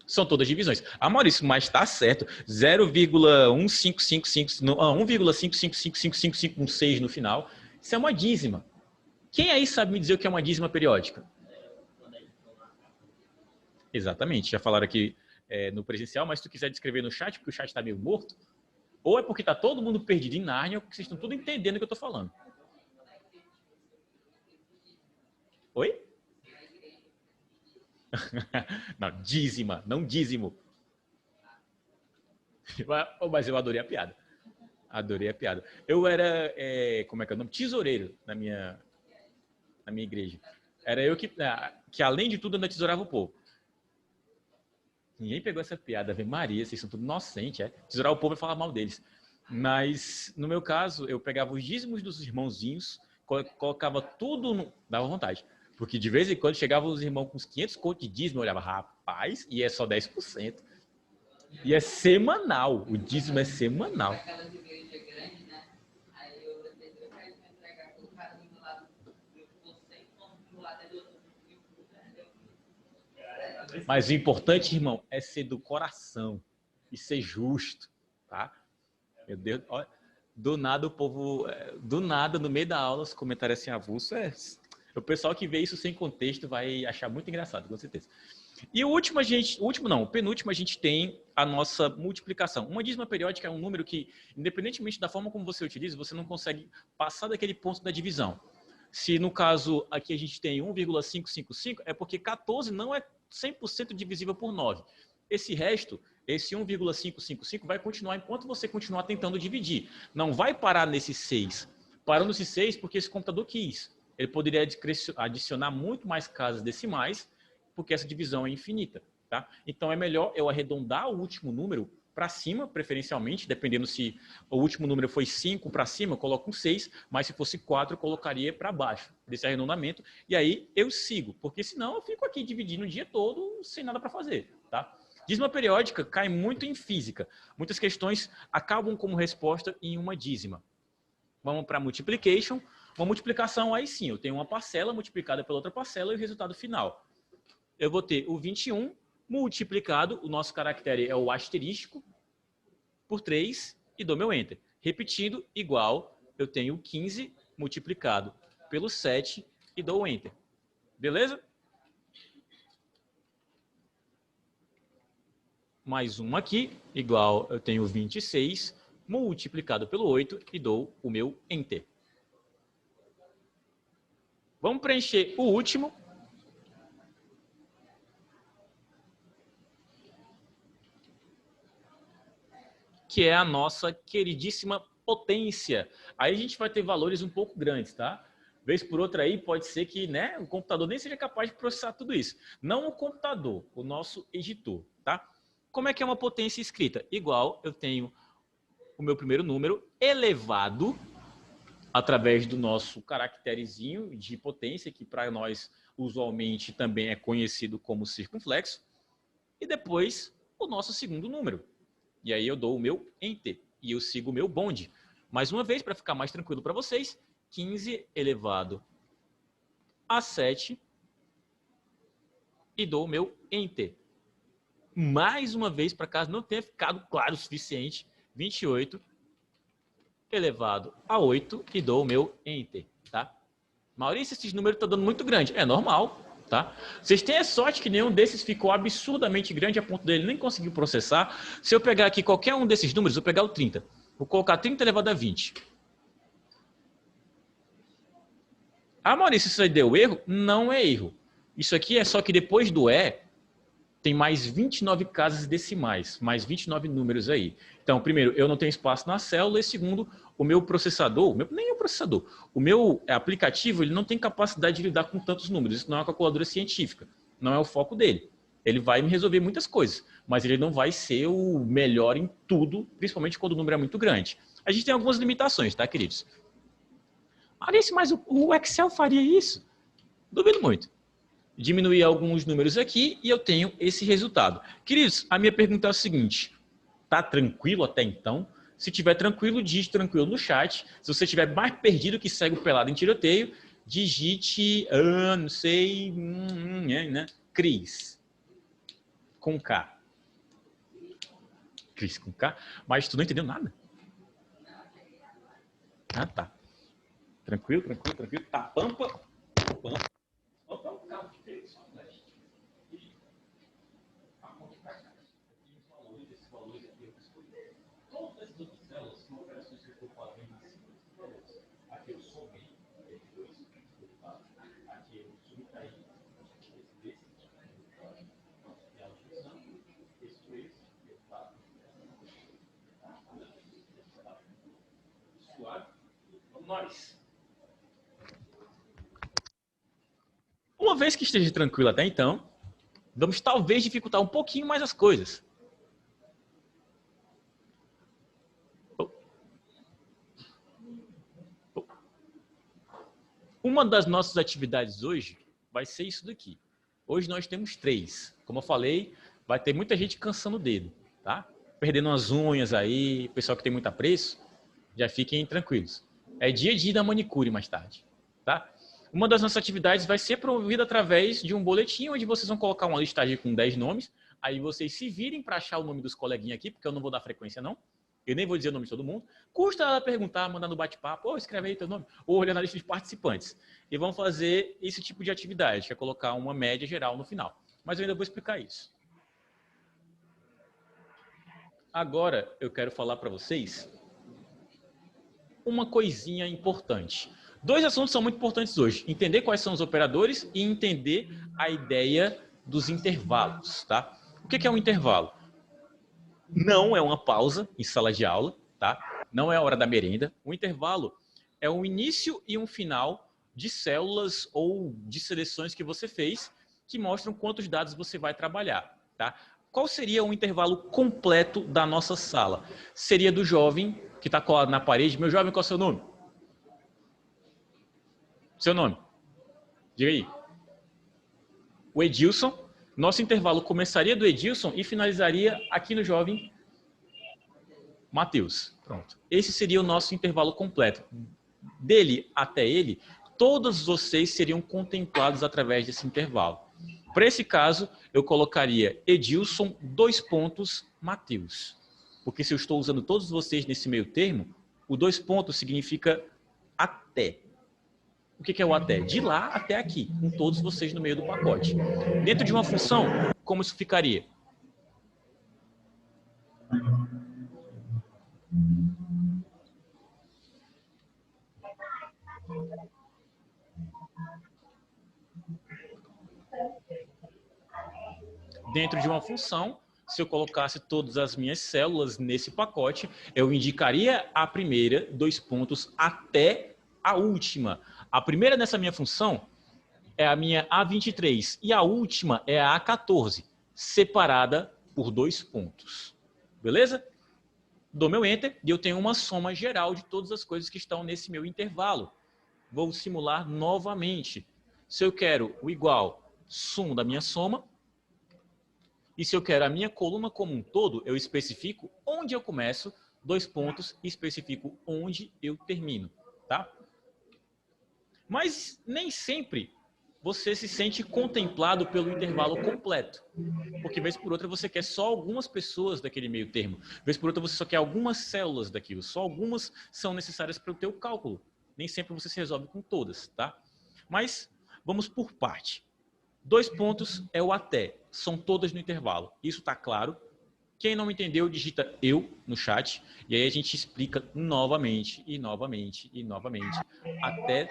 são todas divisões. Maurício, mas está certo. 1,5555516 no final. Isso é uma dízima. Quem aí sabe me dizer o que é uma dízima periódica? Exatamente. Já falaram aqui no presencial, mas se tu quiser descrever no chat, porque o chat está meio morto, ou é porque está todo mundo perdido em Nárnia, ou porque vocês estão tudo entendendo o que eu estou falando. Oi? Não, dízima, não dízimo. Mas eu adorei a piada. Adorei a piada. Eu era, como é que é o nome? Tesoureiro na minha igreja. Era eu que além de tudo, ainda tesourava o povo. Ninguém pegou essa piada, Ave Maria, vocês são tudo inocentes, é? Tesourar o povo e falar mal deles. Mas, no meu caso, eu pegava os dízimos dos irmãozinhos, colocava tudo, dava vontade. Porque de vez em quando chegavam os irmãos com uns 500 contos de dízimo, eu olhava, rapaz, e é só 10%. E é semanal, o dízimo é semanal. Mas o importante, irmão, é ser do coração e ser justo, tá? Meu Deus, olha, do nada o povo, do nada, no meio da aula, os comentários assim avulso, o pessoal que vê isso sem contexto vai achar muito engraçado, com certeza. E o penúltimo a gente tem a nossa multiplicação. Uma dízima periódica é um número que, independentemente da forma como você utiliza, você não consegue passar daquele ponto da divisão. Se no caso aqui a gente tem 1,555, é porque 14 não é 100% divisível por 9. Esse resto, esse 1,555 vai continuar enquanto você continuar tentando dividir. Não vai parar nesse 6. Parou nesse 6 porque esse computador quis. Ele poderia adicionar muito mais casas decimais, porque essa divisão é infinita. Tá? Então é melhor eu arredondar o último número para cima, preferencialmente, dependendo se o último número foi 5 para cima, eu coloco um 6, mas se fosse 4, eu colocaria para baixo desse arredondamento, e aí eu sigo, porque senão eu fico aqui dividindo o dia todo sem nada para fazer. Tá? Dízima periódica cai muito em física. Muitas questões acabam como resposta em uma dízima. Vamos para multiplication. Uma multiplicação, aí sim, eu tenho uma parcela multiplicada pela outra parcela e o resultado final. Eu vou ter o 21 multiplicado, o nosso caractere é o asterístico, por 3 e dou meu Enter. Repetindo, igual, eu tenho 15 multiplicado pelo 7 e dou o Enter. Beleza? Mais um aqui, igual, eu tenho 26 multiplicado pelo 8 e dou o meu Enter. Vamos preencher o último. Que é a nossa queridíssima potência. Aí a gente vai ter valores um pouco grandes, tá? Vez por outra aí, pode ser que o computador nem seja capaz de processar tudo isso. Não o computador, o nosso editor, tá? Como é que é uma potência escrita? Igual, eu tenho o meu primeiro número elevado através do nosso caracterezinho de potência, que para nós usualmente também é conhecido como circunflexo, e depois o nosso segundo número. E aí eu dou o meu enter e eu sigo o meu bonde. Mais uma vez, para ficar mais tranquilo para vocês, 15 elevado a 7 e dou o meu enter. Mais uma vez, para caso não tenha ficado claro o suficiente, 28 elevado a 8 e dou o meu enter, tá? Maurício, esses números estão dando muito grande. É normal, tá? Vocês têm a sorte que nenhum desses ficou absurdamente grande a ponto dele nem conseguir processar. Se eu pegar aqui qualquer um desses números, eu vou pegar o 30. Vou colocar 30 elevado a 20. Ah, Maurício, isso aí deu erro? Não é erro. Isso aqui é só que depois do tem mais 29 casas decimais, mais 29 números aí. Então, primeiro, eu não tenho espaço na célula, e segundo, o meu processador, nem o processador, o meu aplicativo, ele não tem capacidade de lidar com tantos números. Isso não é uma calculadora científica, não é o foco dele. Ele vai me resolver muitas coisas, mas ele não vai ser o melhor em tudo, principalmente quando o número é muito grande. A gente tem algumas limitações, tá, queridos? Alice, mas o Excel faria isso? Duvido muito. Diminuir alguns números aqui e eu tenho esse resultado. Queridos, a minha pergunta é o seguinte: tá tranquilo até então? Se tiver tranquilo, digite tranquilo no chat. Se você estiver mais perdido que cego pelado em tiroteio, digite, não sei, né? Cris. Com K. Cris com K? Mas tu não entendeu nada? Ah, tá. Tranquilo, tranquilo, tranquilo. Tá, pampa. Pampa. Pampa é um carro de peso. Todas as outras células são operações que eu faço em cima das aqui eu somei, aqui eu subtraí, esse, e a junção, esse, suave, vamos nós. Uma vez que esteja tranquilo até então, vamos talvez dificultar um pouquinho mais as coisas. Uma das nossas atividades hoje vai ser isso daqui. Hoje nós temos 3. Como eu falei, vai ter muita gente cansando o dedo, tá? Perdendo umas unhas aí, pessoal que tem muito apreço, já fiquem tranquilos. É dia a dia da manicure mais tarde, tá? Uma das nossas atividades vai ser promovida através de um boletim, onde vocês vão colocar uma listagem com 10 nomes, aí vocês se virem para achar o nome dos coleguinhas aqui, porque eu não vou dar frequência não, eu nem vou dizer o nome de todo mundo. Custa ela perguntar, mandar no bate-papo, escreve aí teu nome, ou olhar na lista de participantes. E vão fazer esse tipo de atividade, que é colocar uma média geral no final. Mas eu ainda vou explicar isso. Agora eu quero falar para vocês uma coisinha importante. 2 assuntos são muito importantes hoje. Entender quais são os operadores e entender a ideia dos intervalos, tá? O que é um intervalo? Não é uma pausa em sala de aula, tá? Não é a hora da merenda. O intervalo é um início e um final de células ou de seleções que você fez que mostram quantos dados você vai trabalhar, tá? Qual seria o intervalo completo da nossa sala? Seria do jovem que está colado na parede. Meu jovem, qual é o seu nome? Seu nome? Diga aí. O Edilson. Nosso intervalo começaria do Edilson e finalizaria aqui no jovem Matheus. Pronto. Esse seria o nosso intervalo completo. Dele até ele, todos vocês seriam contemplados através desse intervalo. Para esse caso, eu colocaria Edilson, Matheus. Porque se eu estou usando todos vocês nesse meio termo, o 2 pontos significa até. O que é o até? De lá até aqui, com todos vocês no meio do pacote. Dentro de uma função, como isso ficaria? Dentro de uma função, se eu colocasse todas as minhas células nesse pacote, eu indicaria a primeira, 2 pontos, até a última. A primeira nessa minha função é a minha A23 e a última é a A14, separada por 2 pontos. Beleza? Dou meu Enter e eu tenho uma soma geral de todas as coisas que estão nesse meu intervalo. Vou simular novamente. Se eu quero o igual suma da minha soma, e se eu quero a minha coluna como um todo, eu especifico onde eu começo, 2 pontos, e especifico onde eu termino, tá? Mas nem sempre você se sente contemplado pelo intervalo completo. Porque, vez por outra, você quer só algumas pessoas daquele meio termo. Vez por outra, você só quer algumas células daquilo. Só algumas são necessárias para o teu cálculo. Nem sempre você se resolve com todas, tá? Mas vamos por parte. 2 pontos é o até. São todas no intervalo. Isso está claro. Quem não entendeu, digita eu no chat. E aí a gente explica novamente, e novamente, e novamente. Até...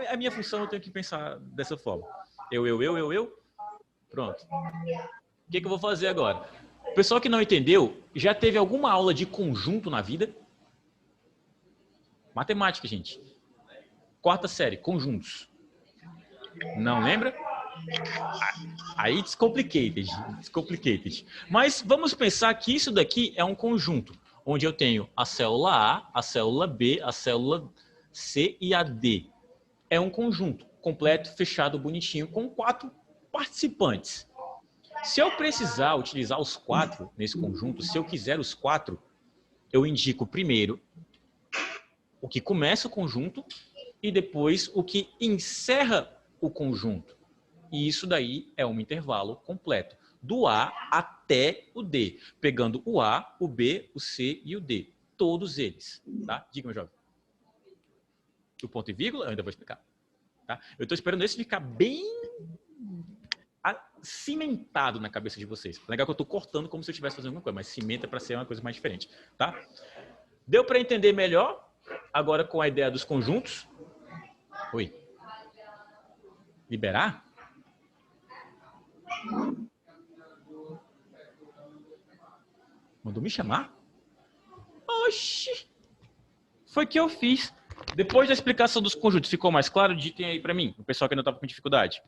A minha função eu tenho que pensar dessa forma. Eu. Pronto. O que eu vou fazer agora? O pessoal que não entendeu, já teve alguma aula de conjunto na vida? Matemática, gente. 4ª série, conjuntos. Não lembra? Aí descomplicated. Mas vamos pensar que isso daqui é um conjunto, onde eu tenho a célula A, a célula B, a célula C e a D. É um conjunto completo, fechado, bonitinho, com 4 participantes. Se eu precisar utilizar os 4 nesse conjunto, se eu quiser os 4, eu indico primeiro o que começa o conjunto e depois o que encerra o conjunto. E isso daí é um intervalo completo, do A até o D, pegando o A, o B, o C e o D, todos eles, tá? Diga, meu jovem. O ponto e vírgula, eu ainda vou explicar. Tá? Eu estou esperando esse ficar bem cimentado na cabeça de vocês. Legal que eu estou cortando como se eu estivesse fazendo alguma coisa, mas cimenta para ser uma coisa mais diferente, tá? Deu para entender melhor agora com a ideia dos conjuntos? Oi. Liberar? Mandou me chamar? Oxi! Foi que eu fiz. Depois da explicação dos conjuntos, ficou mais claro? Ditem aí para mim, o pessoal que ainda estava com dificuldade.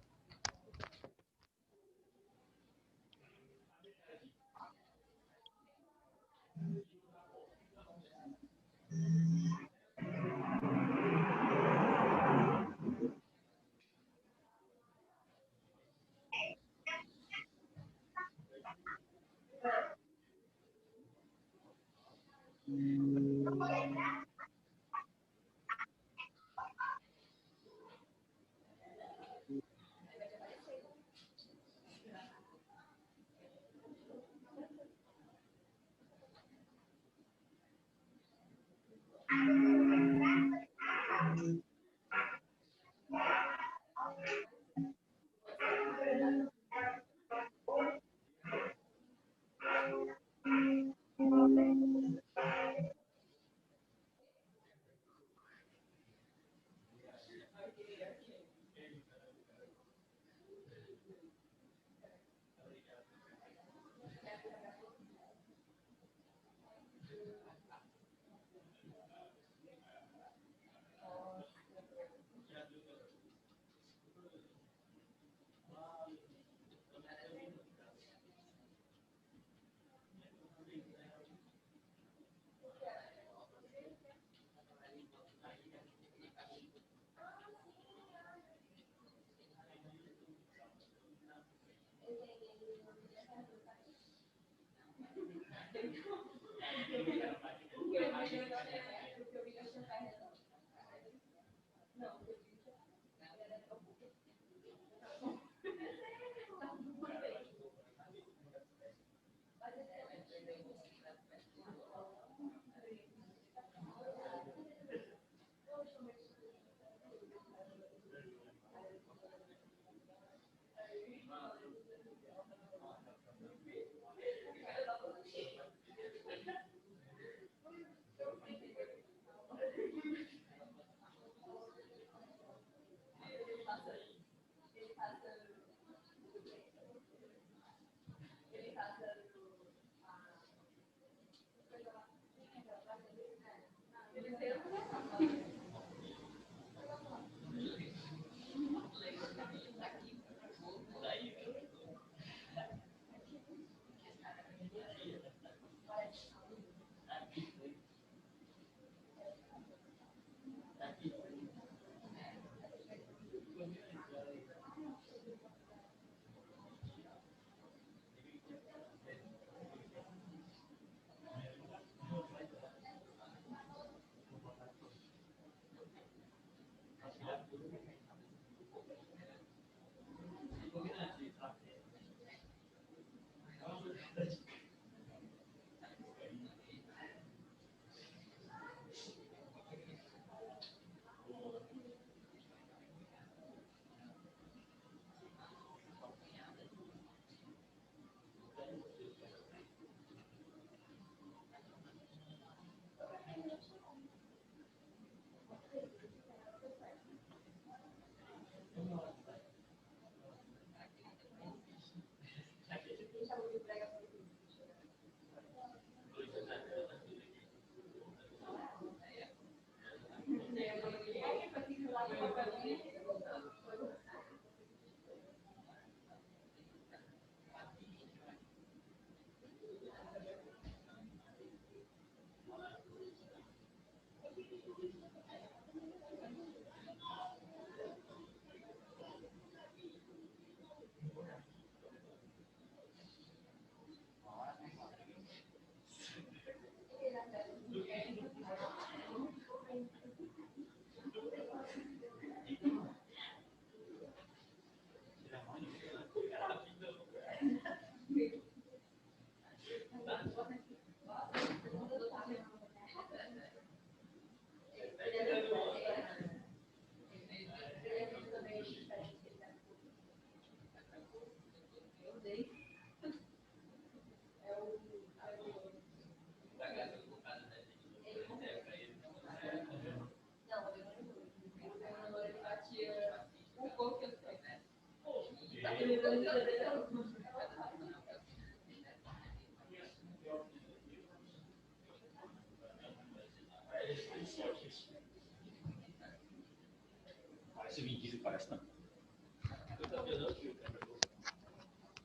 Parece Vin Diesel, parece não.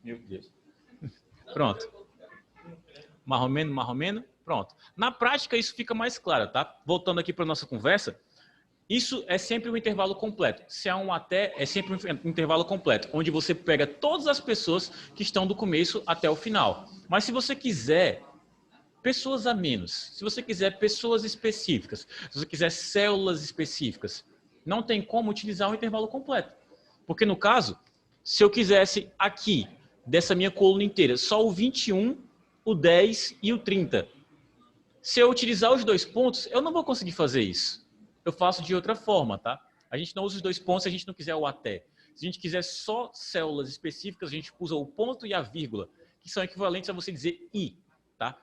Meu Deus. Pronto. Marromeno, pronto. Na prática, isso fica mais claro, tá? Voltando aqui para nossa conversa, isso é sempre um intervalo completo. Se há um até, é sempre um intervalo completo, onde você pega todas as pessoas que estão do começo até o final. Mas se você quiser pessoas a menos, se você quiser pessoas específicas, se você quiser células específicas, não tem como utilizar um intervalo completo. Porque no caso, se eu quisesse aqui, dessa minha coluna inteira, só o 21, o 10 e o 30. Se eu utilizar os 2 pontos, eu não vou conseguir fazer isso. Eu faço de outra forma, tá? A gente não usa os 2 pontos se a gente não quiser o até. Se a gente quiser só células específicas, a gente usa o ponto e a vírgula, que são equivalentes a você dizer i, tá?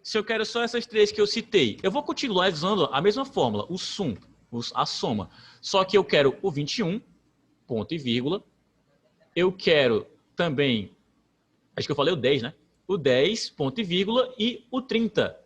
Se eu quero só essas 3 que eu citei, eu vou continuar usando a mesma fórmula, o sum, a soma. Só que eu quero o 21, ponto e vírgula. Eu quero também, acho que eu falei o 10, né? O 10, ponto e vírgula, e o 30.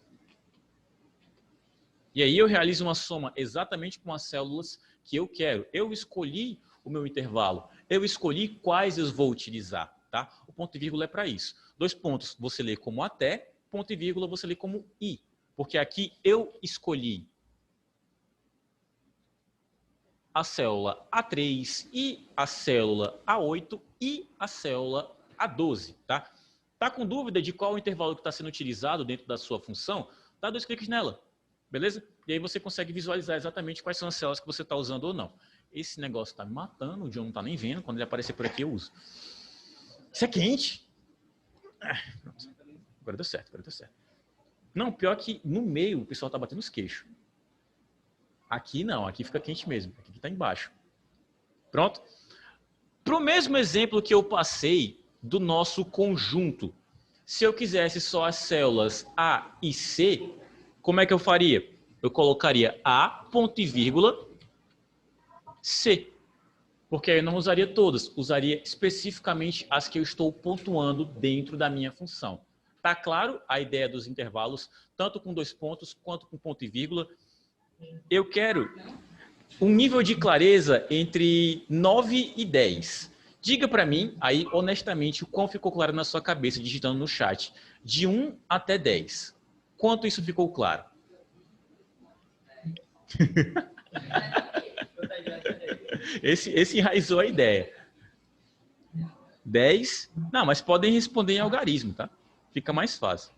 E aí eu realizo uma soma exatamente com as células que eu quero. Eu escolhi o meu intervalo. Eu escolhi quais eu vou utilizar, tá? O ponto e vírgula é para isso. 2 pontos você lê como até, ponto e vírgula você lê como i. Porque aqui eu escolhi a célula A3 e a célula A8 e a célula A12, tá? Tá com dúvida de qual o intervalo que está sendo utilizado dentro da sua função? Dá 2 cliques nela, beleza? E aí você consegue visualizar exatamente quais são as células que você está usando ou não. Esse negócio está me matando, o John não está nem vendo, quando ele aparecer por aqui eu uso. Isso é quente? Pronto. Agora deu certo, agora deu certo. Não, pior que no meio o pessoal está batendo os queixos. Aqui não, aqui fica quente mesmo, aqui está embaixo. Pronto? Para o mesmo exemplo que eu passei do nosso conjunto, se eu quisesse só as células A e C, como é que eu faria? Eu colocaria A, ponto e vírgula, C. Porque aí eu não usaria todas, usaria especificamente as que eu estou pontuando dentro da minha função. Tá claro a ideia dos intervalos, tanto com 2 pontos quanto com ponto e vírgula? Eu quero um nível de clareza entre 9 e 10. Diga para mim, aí, honestamente, o quão ficou claro na sua cabeça, digitando no chat. De 1 até 10. Quanto isso ficou claro? Esse enraizou a ideia. 10? Não, mas podem responder em algarismo, tá? Fica mais fácil.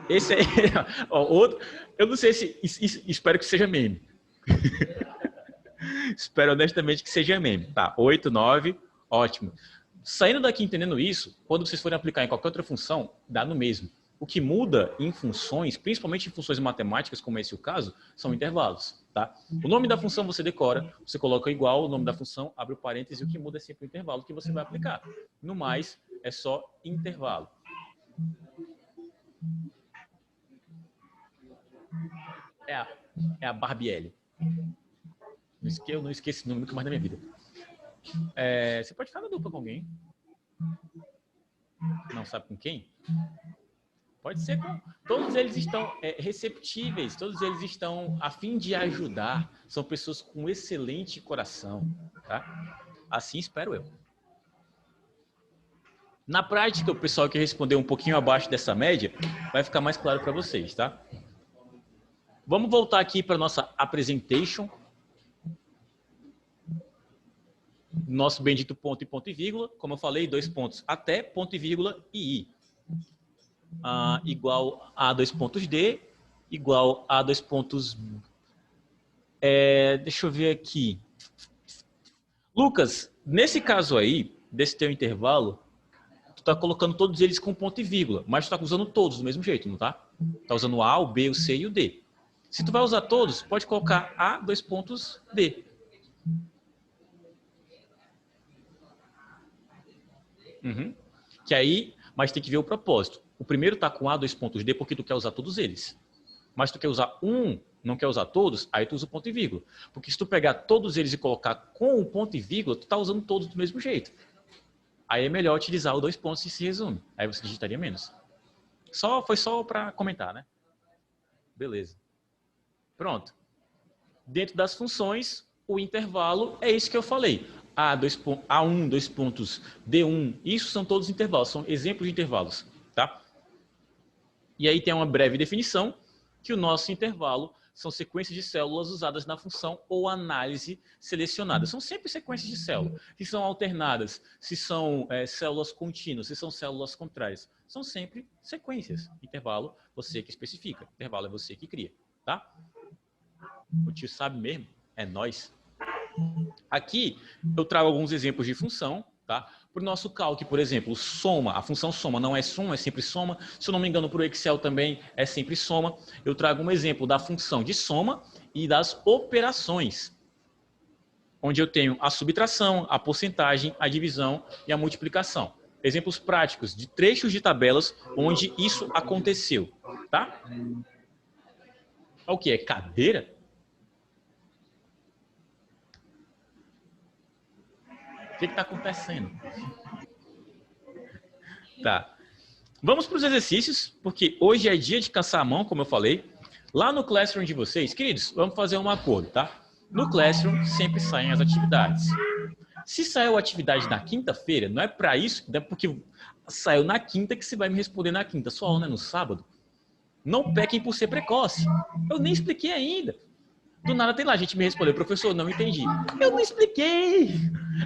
Esse aí, ó, outro, eu não sei se, espero que seja meme. Espero honestamente que seja meme. Tá, 8, 9, ótimo. Saindo daqui entendendo isso, quando vocês forem aplicar em qualquer outra função, dá no mesmo. O que muda em funções, principalmente em funções matemáticas, como esse é o caso, são intervalos. Tá? O nome da função você decora, você coloca igual o nome da função, abre o parêntese, e o que muda é sempre o intervalo que você vai aplicar. No mais, é só intervalo. É a Barbieri. Eu não esqueço esse nome nunca mais na minha vida. Você pode ficar na dupla com alguém. Não sabe com quem? Pode ser com... Todos eles estão receptíveis, todos eles estão a fim de ajudar. São pessoas com excelente coração. Tá? Assim espero eu. Na prática, o pessoal que respondeu um pouquinho abaixo dessa média vai ficar mais claro para vocês, tá? Vamos voltar aqui para a nossa apresentation. Nosso bendito ponto e vírgula. Como eu falei, 2 pontos até, ponto e vírgula e i. Igual a 2 pontos D, igual a 2 pontos... deixa eu ver aqui. Lucas, nesse caso aí, desse teu intervalo, tu tá colocando todos eles com ponto e vírgula, mas tu tá usando todos do mesmo jeito, não tá? Tá usando o A, o B, o C e o D. Se tu vai usar todos, pode colocar A, 2 pontos, D. Que aí, mas tem que ver o propósito. O primeiro tá com A, 2 pontos, D, porque tu quer usar todos eles. Mas tu quer usar um, não quer usar todos, aí tu usa o ponto e vírgula. Porque se tu pegar todos eles e colocar com o ponto e vírgula, tu tá usando todos do mesmo jeito. Aí é melhor utilizar o 2 pontos e se resume. Aí você digitaria menos. Foi só para comentar, né? Beleza. Pronto. Dentro das funções, o intervalo é isso que eu falei. A1, 2 pontos, D1, isso são todos intervalos, são exemplos de intervalos, tá? E aí tem uma breve definição que o nosso intervalo são sequências de células usadas na função ou análise selecionada. São sempre sequências de células. Se são alternadas, se são células contínuas, se são células contrárias. São sempre sequências. Intervalo, você que especifica. Intervalo é você que cria, tá? O tio sabe mesmo, é nós. Aqui eu trago alguns exemplos de função, tá? Para o nosso calc, por exemplo, soma, a função soma não é soma, é sempre soma. Se eu não me engano, para o Excel também é sempre soma. Eu trago um exemplo da função de soma e das operações, onde eu tenho a subtração, a porcentagem, a divisão e a multiplicação. Exemplos práticos de trechos de tabelas onde isso aconteceu, tá? O que é cadeira? O que está acontecendo? Tá. Vamos para os exercícios, porque hoje é dia de cansar a mão, como eu falei. Lá no Classroom de vocês, queridos, vamos fazer um acordo, tá? No Classroom sempre saem as atividades. Se saiu a atividade na quinta-feira, não é para isso, não é porque saiu na quinta que você vai me responder na quinta. Sua aula é no sábado. Não pequem por ser precoce. Eu nem expliquei ainda. Do nada tem lá, a gente me respondeu, professor, não entendi. Eu não expliquei.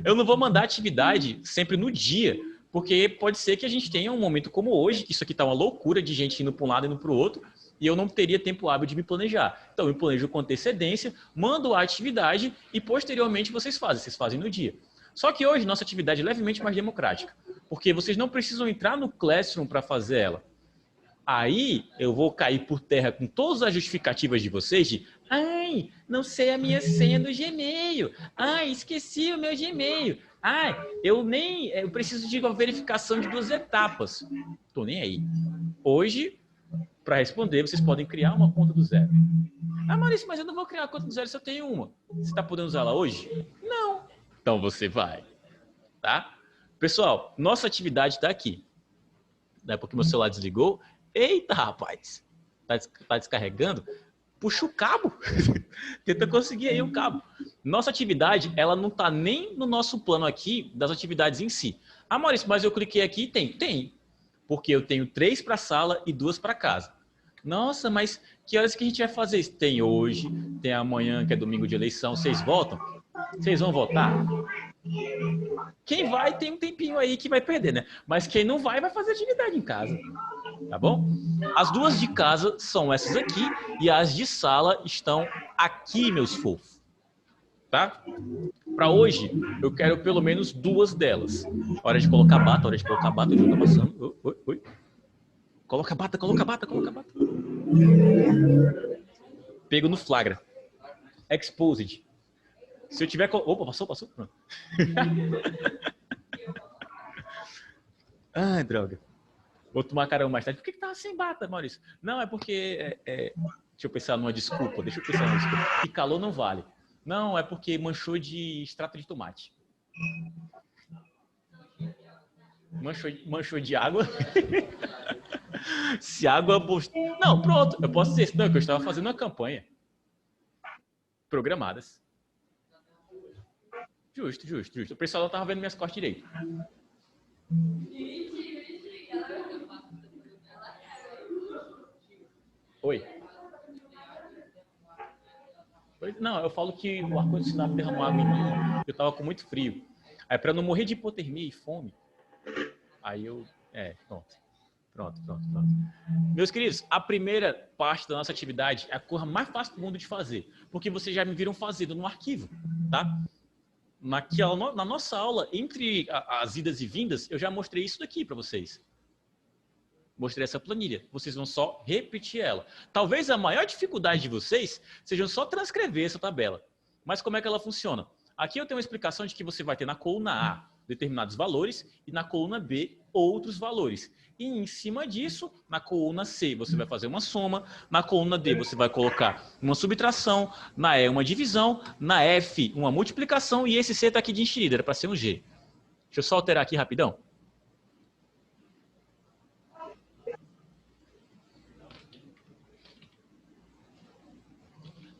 Eu não vou mandar atividade sempre no dia, porque pode ser que a gente tenha um momento como hoje, que isso aqui tá uma loucura de gente indo para um lado e indo para o outro, e eu não teria tempo hábil de me planejar. Então eu me planejo com antecedência, mando a atividade e posteriormente vocês fazem no dia. Só que hoje nossa atividade é levemente mais democrática, porque vocês não precisam entrar no Classroom para fazer ela. Aí eu vou cair por terra com todas as justificativas de vocês de ai, não sei a minha senha do Gmail. Ai, esqueci o meu Gmail. Ai, eu preciso de uma verificação de 2 etapas. Tô nem aí. Hoje, para responder, vocês podem criar uma conta do zero. Ah, Maurício, mas eu não vou criar uma conta do zero se eu tenho uma. Você está podendo usá-la hoje? Não. Então você vai, tá? Pessoal, nossa atividade está aqui. Não é porque meu celular desligou. Eita, rapaz, tá descarregando? Puxa o cabo. Tenta conseguir aí o cabo. Nossa atividade, ela não tá nem no nosso plano aqui das atividades em si. Ah, Maurício, mas eu cliquei aqui e tem. Tem. Porque eu tenho 3 para a sala e 2 para casa. Nossa, mas que horas que a gente vai fazer isso? Tem hoje, tem amanhã, que é domingo de eleição. Vocês votam? Vocês vão votar? Quem vai tem um tempinho aí que vai perder, né? Mas quem não vai, vai fazer atividade em casa. Tá bom? As 2 de casa são essas aqui e as de sala estão aqui, meus fofos. Tá? Para hoje, eu quero pelo menos 2 delas. Hora de colocar bata, hora de colocar bata. O jogo tá passando. Oi, oi. Coloca bata, coloca bata, coloca bata. Pego no flagra. Exposed. Se eu tiver... Opa, passou. Pronto. Ai, droga. Vou tomar caramba mais tarde. Por que tava sem bata, Maurício? Não, é porque... Deixa eu pensar numa desculpa. Que calor não vale. Não, é porque manchou de extrato de tomate. Manchou de água. Se água... Não, pronto. Eu posso dizer isso. Não, é que eu estava fazendo uma campanha. Programadas. Justo. O pessoal não tava vendo minhas costas direito. Oi. Não, eu falo que o ar-condicionado derramou água em mim, eu tava com muito frio. Aí, para não morrer de hipotermia e fome, aí eu... pronto. Pronto. Meus queridos, a primeira parte da nossa atividade é a coisa mais fácil do mundo de fazer, porque vocês já me viram fazendo no arquivo, tá? Na nossa aula, entre as idas e vindas, eu já mostrei isso daqui para vocês. Mostrei essa planilha. Vocês vão só repetir ela. Talvez a maior dificuldade de vocês seja só transcrever essa tabela. Mas como é que ela funciona? Aqui eu tenho uma explicação de que você vai ter na coluna A determinados valores e na coluna B outros valores. E em cima disso, na coluna C você vai fazer uma soma, na coluna D você vai colocar uma subtração, na E uma divisão, na F uma multiplicação e esse C está aqui de enxerida, era para ser um G. Deixa eu só alterar aqui rapidão.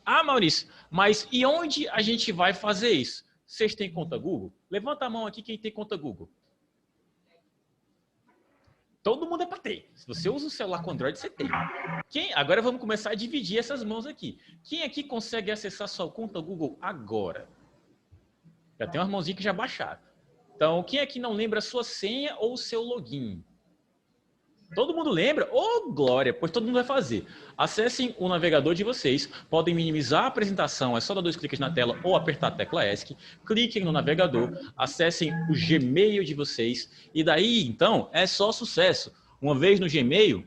Ah, Maurício, mas e onde a gente vai fazer isso? Vocês têm conta Google? Levanta a mão aqui quem tem conta Google. Todo mundo é para ter. Se você usa o celular com Android, você tem. Agora vamos começar a dividir essas mãos aqui. Quem aqui consegue acessar sua conta Google agora? Já tem umas mãozinhas que já baixaram. Então, quem aqui não lembra a sua senha ou o seu login? Todo mundo lembra? Oh, glória! Pois todo mundo vai fazer. Acessem o navegador de vocês, podem minimizar a apresentação, é só dar 2 cliques na tela ou apertar a tecla ESC, cliquem no navegador, acessem o Gmail de vocês e daí, então, é só sucesso. Uma vez no Gmail,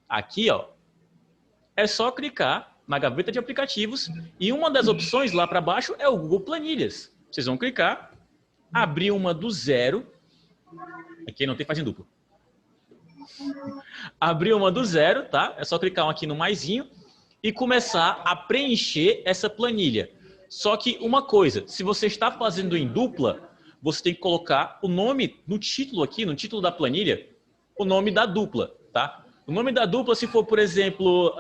aqui, ó, é só clicar na gaveta de aplicativos e uma das opções lá para baixo é o Google Planilhas. Vocês vão clicar, abrir uma do zero, aqui não tem faz em duplo. Abrir uma do zero, tá? É só clicar aqui no maisinho e começar a preencher essa planilha. Só que uma coisa, se você está fazendo em dupla, você tem que colocar o nome no título aqui, no título da planilha, o nome da dupla, tá? O nome da dupla, se for, por exemplo,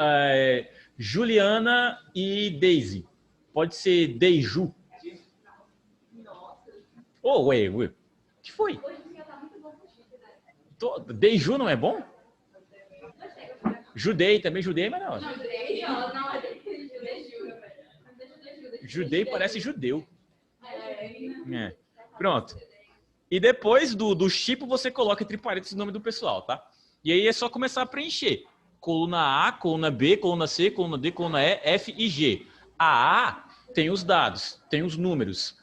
Juliana e Daisy, pode ser Deiju. Oh, ué. O que foi? Deiju não é bom? Judei também, judei, mas não. Judei parece judeu. É. Pronto. E depois do tipo, você coloca entre parênteses o nome do pessoal, tá? E aí é só começar a preencher. Coluna A, coluna B, coluna C, coluna D, coluna E, F e G. A A tem os dados, tem os números.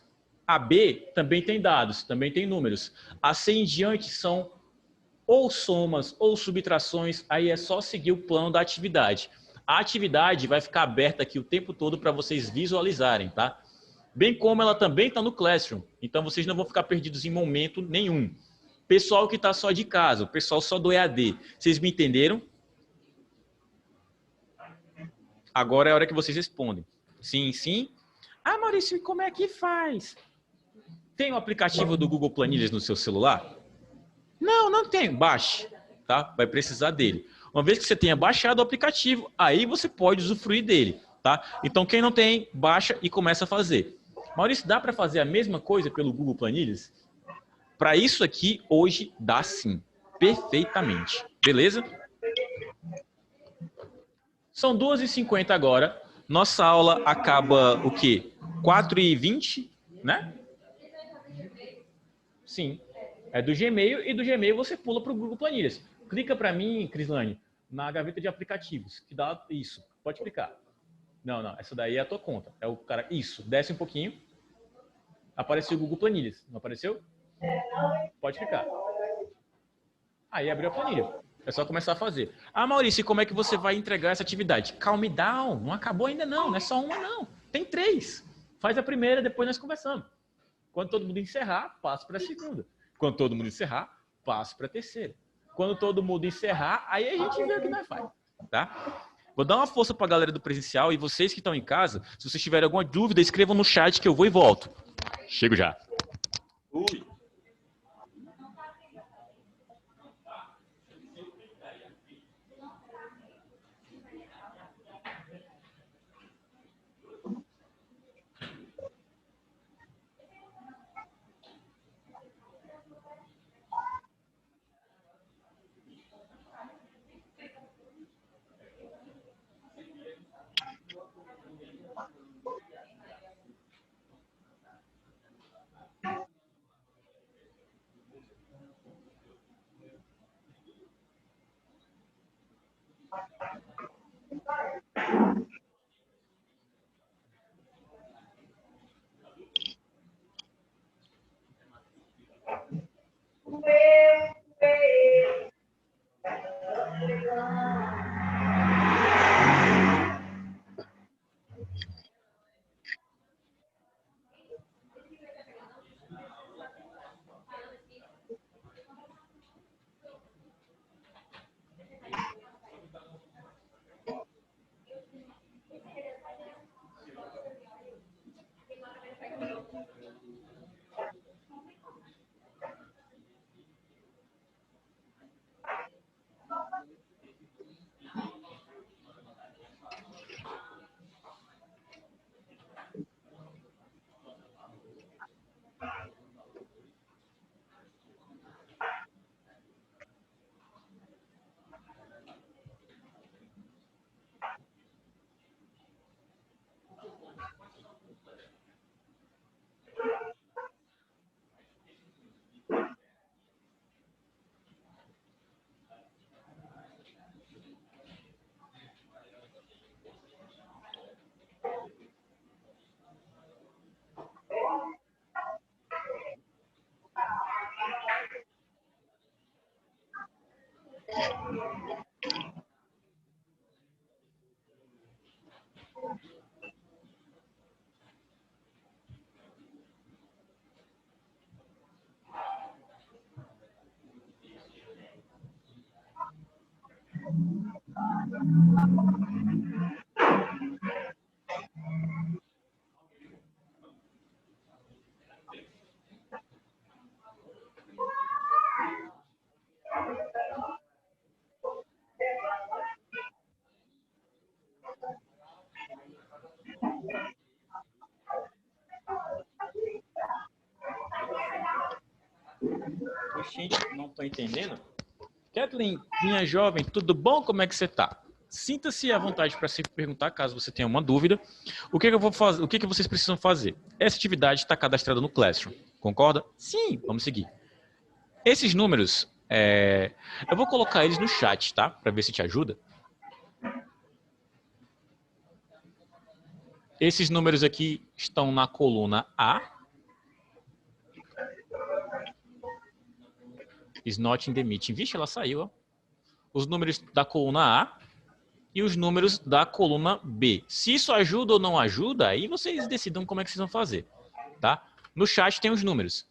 A B também tem dados, também tem números. A C em diante são ou somas ou subtrações, aí é só seguir o plano da atividade. A atividade vai ficar aberta aqui o tempo todo para vocês visualizarem, tá? Bem como ela também está no Classroom, então vocês não vão ficar perdidos em momento nenhum. Pessoal que está só de casa, o pessoal só do EAD, vocês me entenderam? Agora é a hora que vocês respondem. Sim, sim. Ah, Maurício, e como é que faz? Tem o aplicativo do Google Planilhas no seu celular? Não, não tem. Baixe, tá? Vai precisar dele. Uma vez que você tenha baixado o aplicativo, aí você pode usufruir dele, tá? Então, quem não tem, baixa e começa a fazer. Maurício, dá para fazer a mesma coisa pelo Google Planilhas? Para isso aqui, hoje, dá sim. Perfeitamente. Beleza? São 2h50 agora. Nossa aula acaba o quê? 4h20, né? Sim. É do Gmail e do Gmail você pula para o Google Planilhas. Clica para mim, Crislane, na gaveta de aplicativos, que dá isso. Pode clicar. Não, essa daí é a tua conta. É o cara. Isso, desce um pouquinho. Apareceu o Google Planilhas. Não apareceu? Pode clicar. Aí abriu a planilha. É só começar a fazer. Ah, Maurício, como é que você vai entregar essa atividade? Calm down. Não acabou ainda não. Não é só uma não. Tem 3. Faz a primeira, depois nós conversamos. Quando todo mundo encerrar, passo para a segunda. Quando todo mundo encerrar, passo para a terceira. Quando todo mundo encerrar, aí a gente vê o que nós faz, tá? Vou dar uma força para a galera do presencial e vocês que estão em casa, se vocês tiverem alguma dúvida, escrevam no chat que eu vou e volto. Chego já. Ui. Gente, não estou entendendo. Kathleen, minha jovem, tudo bom? Como é que você está? Sinta-se à vontade para sempre perguntar, caso você tenha uma dúvida. O que eu vou fazer? O que vocês precisam fazer? Essa atividade está cadastrada no Classroom. Concorda? Sim, vamos seguir. Esses números, eu vou colocar eles no chat, tá? Para ver se te ajuda. Esses números aqui estão na coluna A. Is not in the meeting. Vixe, ela saiu, ó. Os números da coluna A e os números da coluna B. Se isso ajuda ou não ajuda, aí vocês decidam como é que vocês vão fazer, tá? No chat tem os números.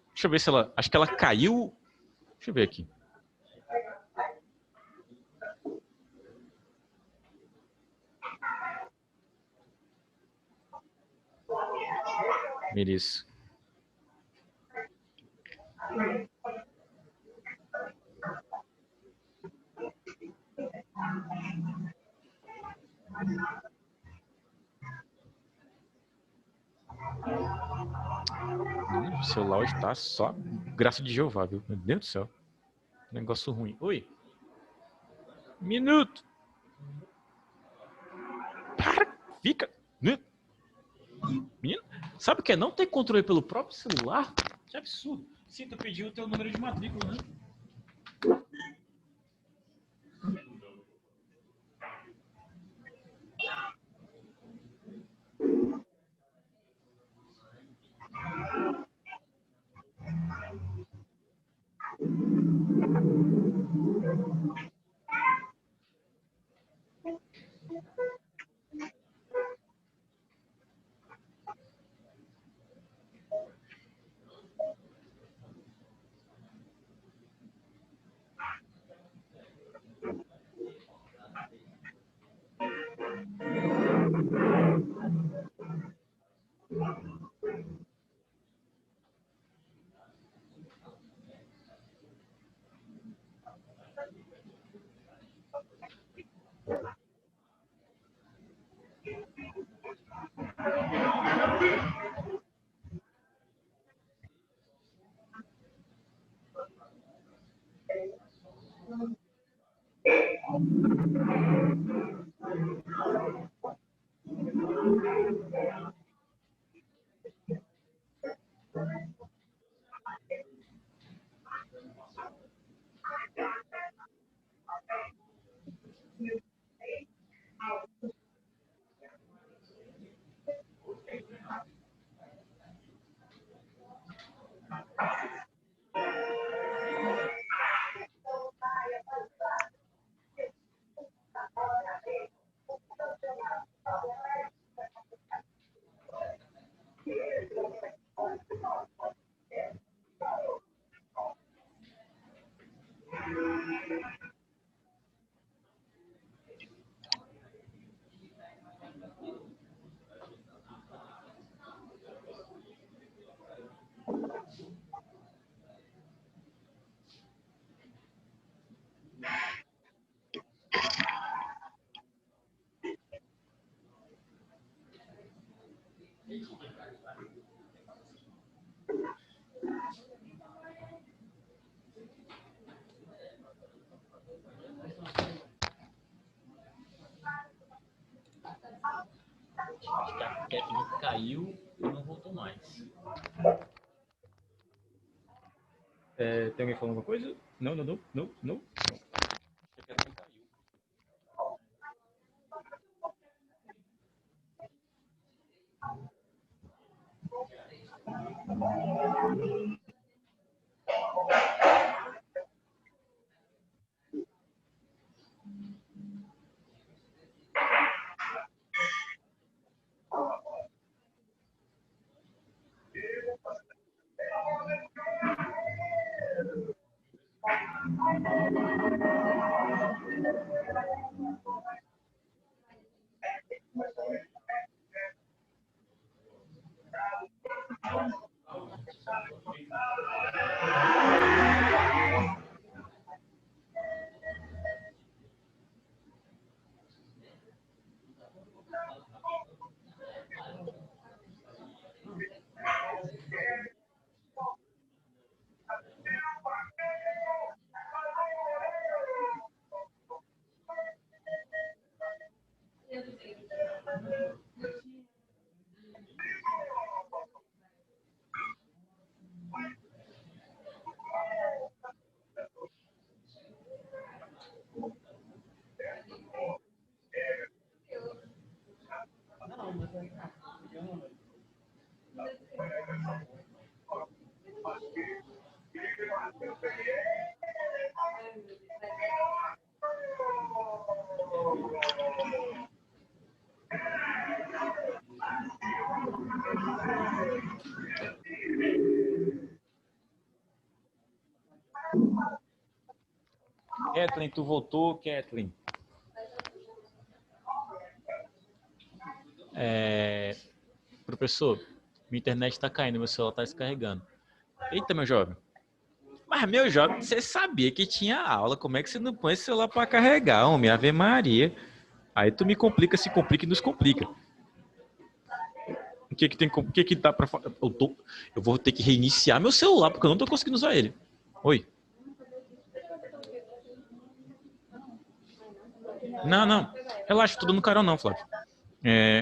Deixa eu ver se ela... Acho que ela caiu... Deixa eu ver aqui. Beleza. O celular está só graça de Jeová, viu? Meu Deus do céu. Negócio ruim. Oi. Minuto. Para. Fica. Menino, sabe o que é não ter controle pelo próprio celular? Que absurdo. Sim, tu pediu o teu número de matrícula, né? Acho que a Kathleen caiu e não voltou mais. Tem alguém falando alguma coisa? Não. Acho que a Kathleen caiu. Kathleen, tu voltou, Kathleen. Professor, minha internet está caindo, meu celular está descarregando. Eita, meu jovem. Mas, meu jovem, você sabia que tinha aula. Como é que você não põe esse celular para carregar, homem? Ave Maria. Aí tu me complica, se complica e nos complica. O que dá para fazer? Eu vou ter que reiniciar meu celular porque eu não tô conseguindo usar ele. Oi. Não. Relaxa, tô dando carão não, Flávio.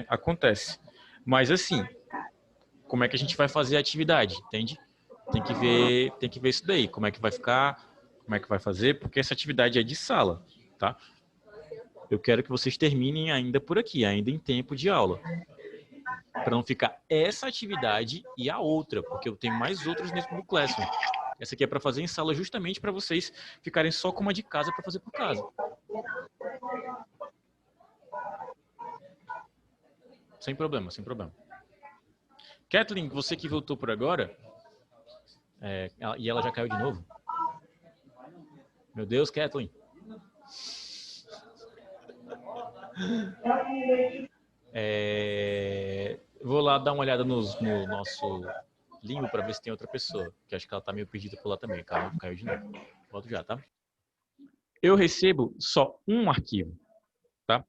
Acontece. Mas assim, como é que a gente vai fazer a atividade, entende? Tem que ver isso daí, como é que vai ficar, como é que vai fazer, porque essa atividade é de sala, tá? Eu quero que vocês terminem ainda por aqui, ainda em tempo de aula. Para não ficar essa atividade e a outra, porque eu tenho mais outras nesse Google Classroom. Essa aqui é para fazer em sala justamente para vocês ficarem só com uma de casa para fazer por casa. Sem problema, sem problema. Kathleen, você que voltou por agora, e ela já caiu de novo. Meu Deus, Kathleen. Vou lá dar uma olhada no nosso limbo para ver se tem outra pessoa, que acho que ela tá meio perdida por lá também. Caiu de novo. Volto já, tá? Eu recebo só um arquivo, tá?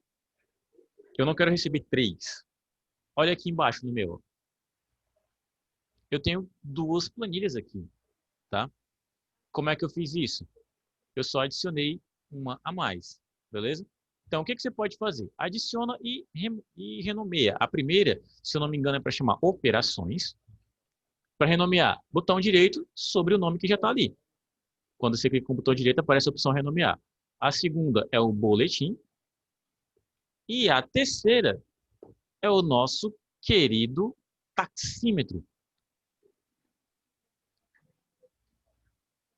Eu não quero receber 3. Olha aqui embaixo no meu. Eu tenho 2 planilhas aqui, tá? Como é que eu fiz isso? Eu só adicionei uma a mais, beleza? Então, o que você pode fazer? Adiciona e renomeia. A primeira, se eu não me engano, é para chamar operações. Para renomear, botão direito sobre o nome que já está ali. Quando você clica com o botão direito, aparece a opção renomear. A segunda é o boletim. E a terceira é o nosso querido taxímetro.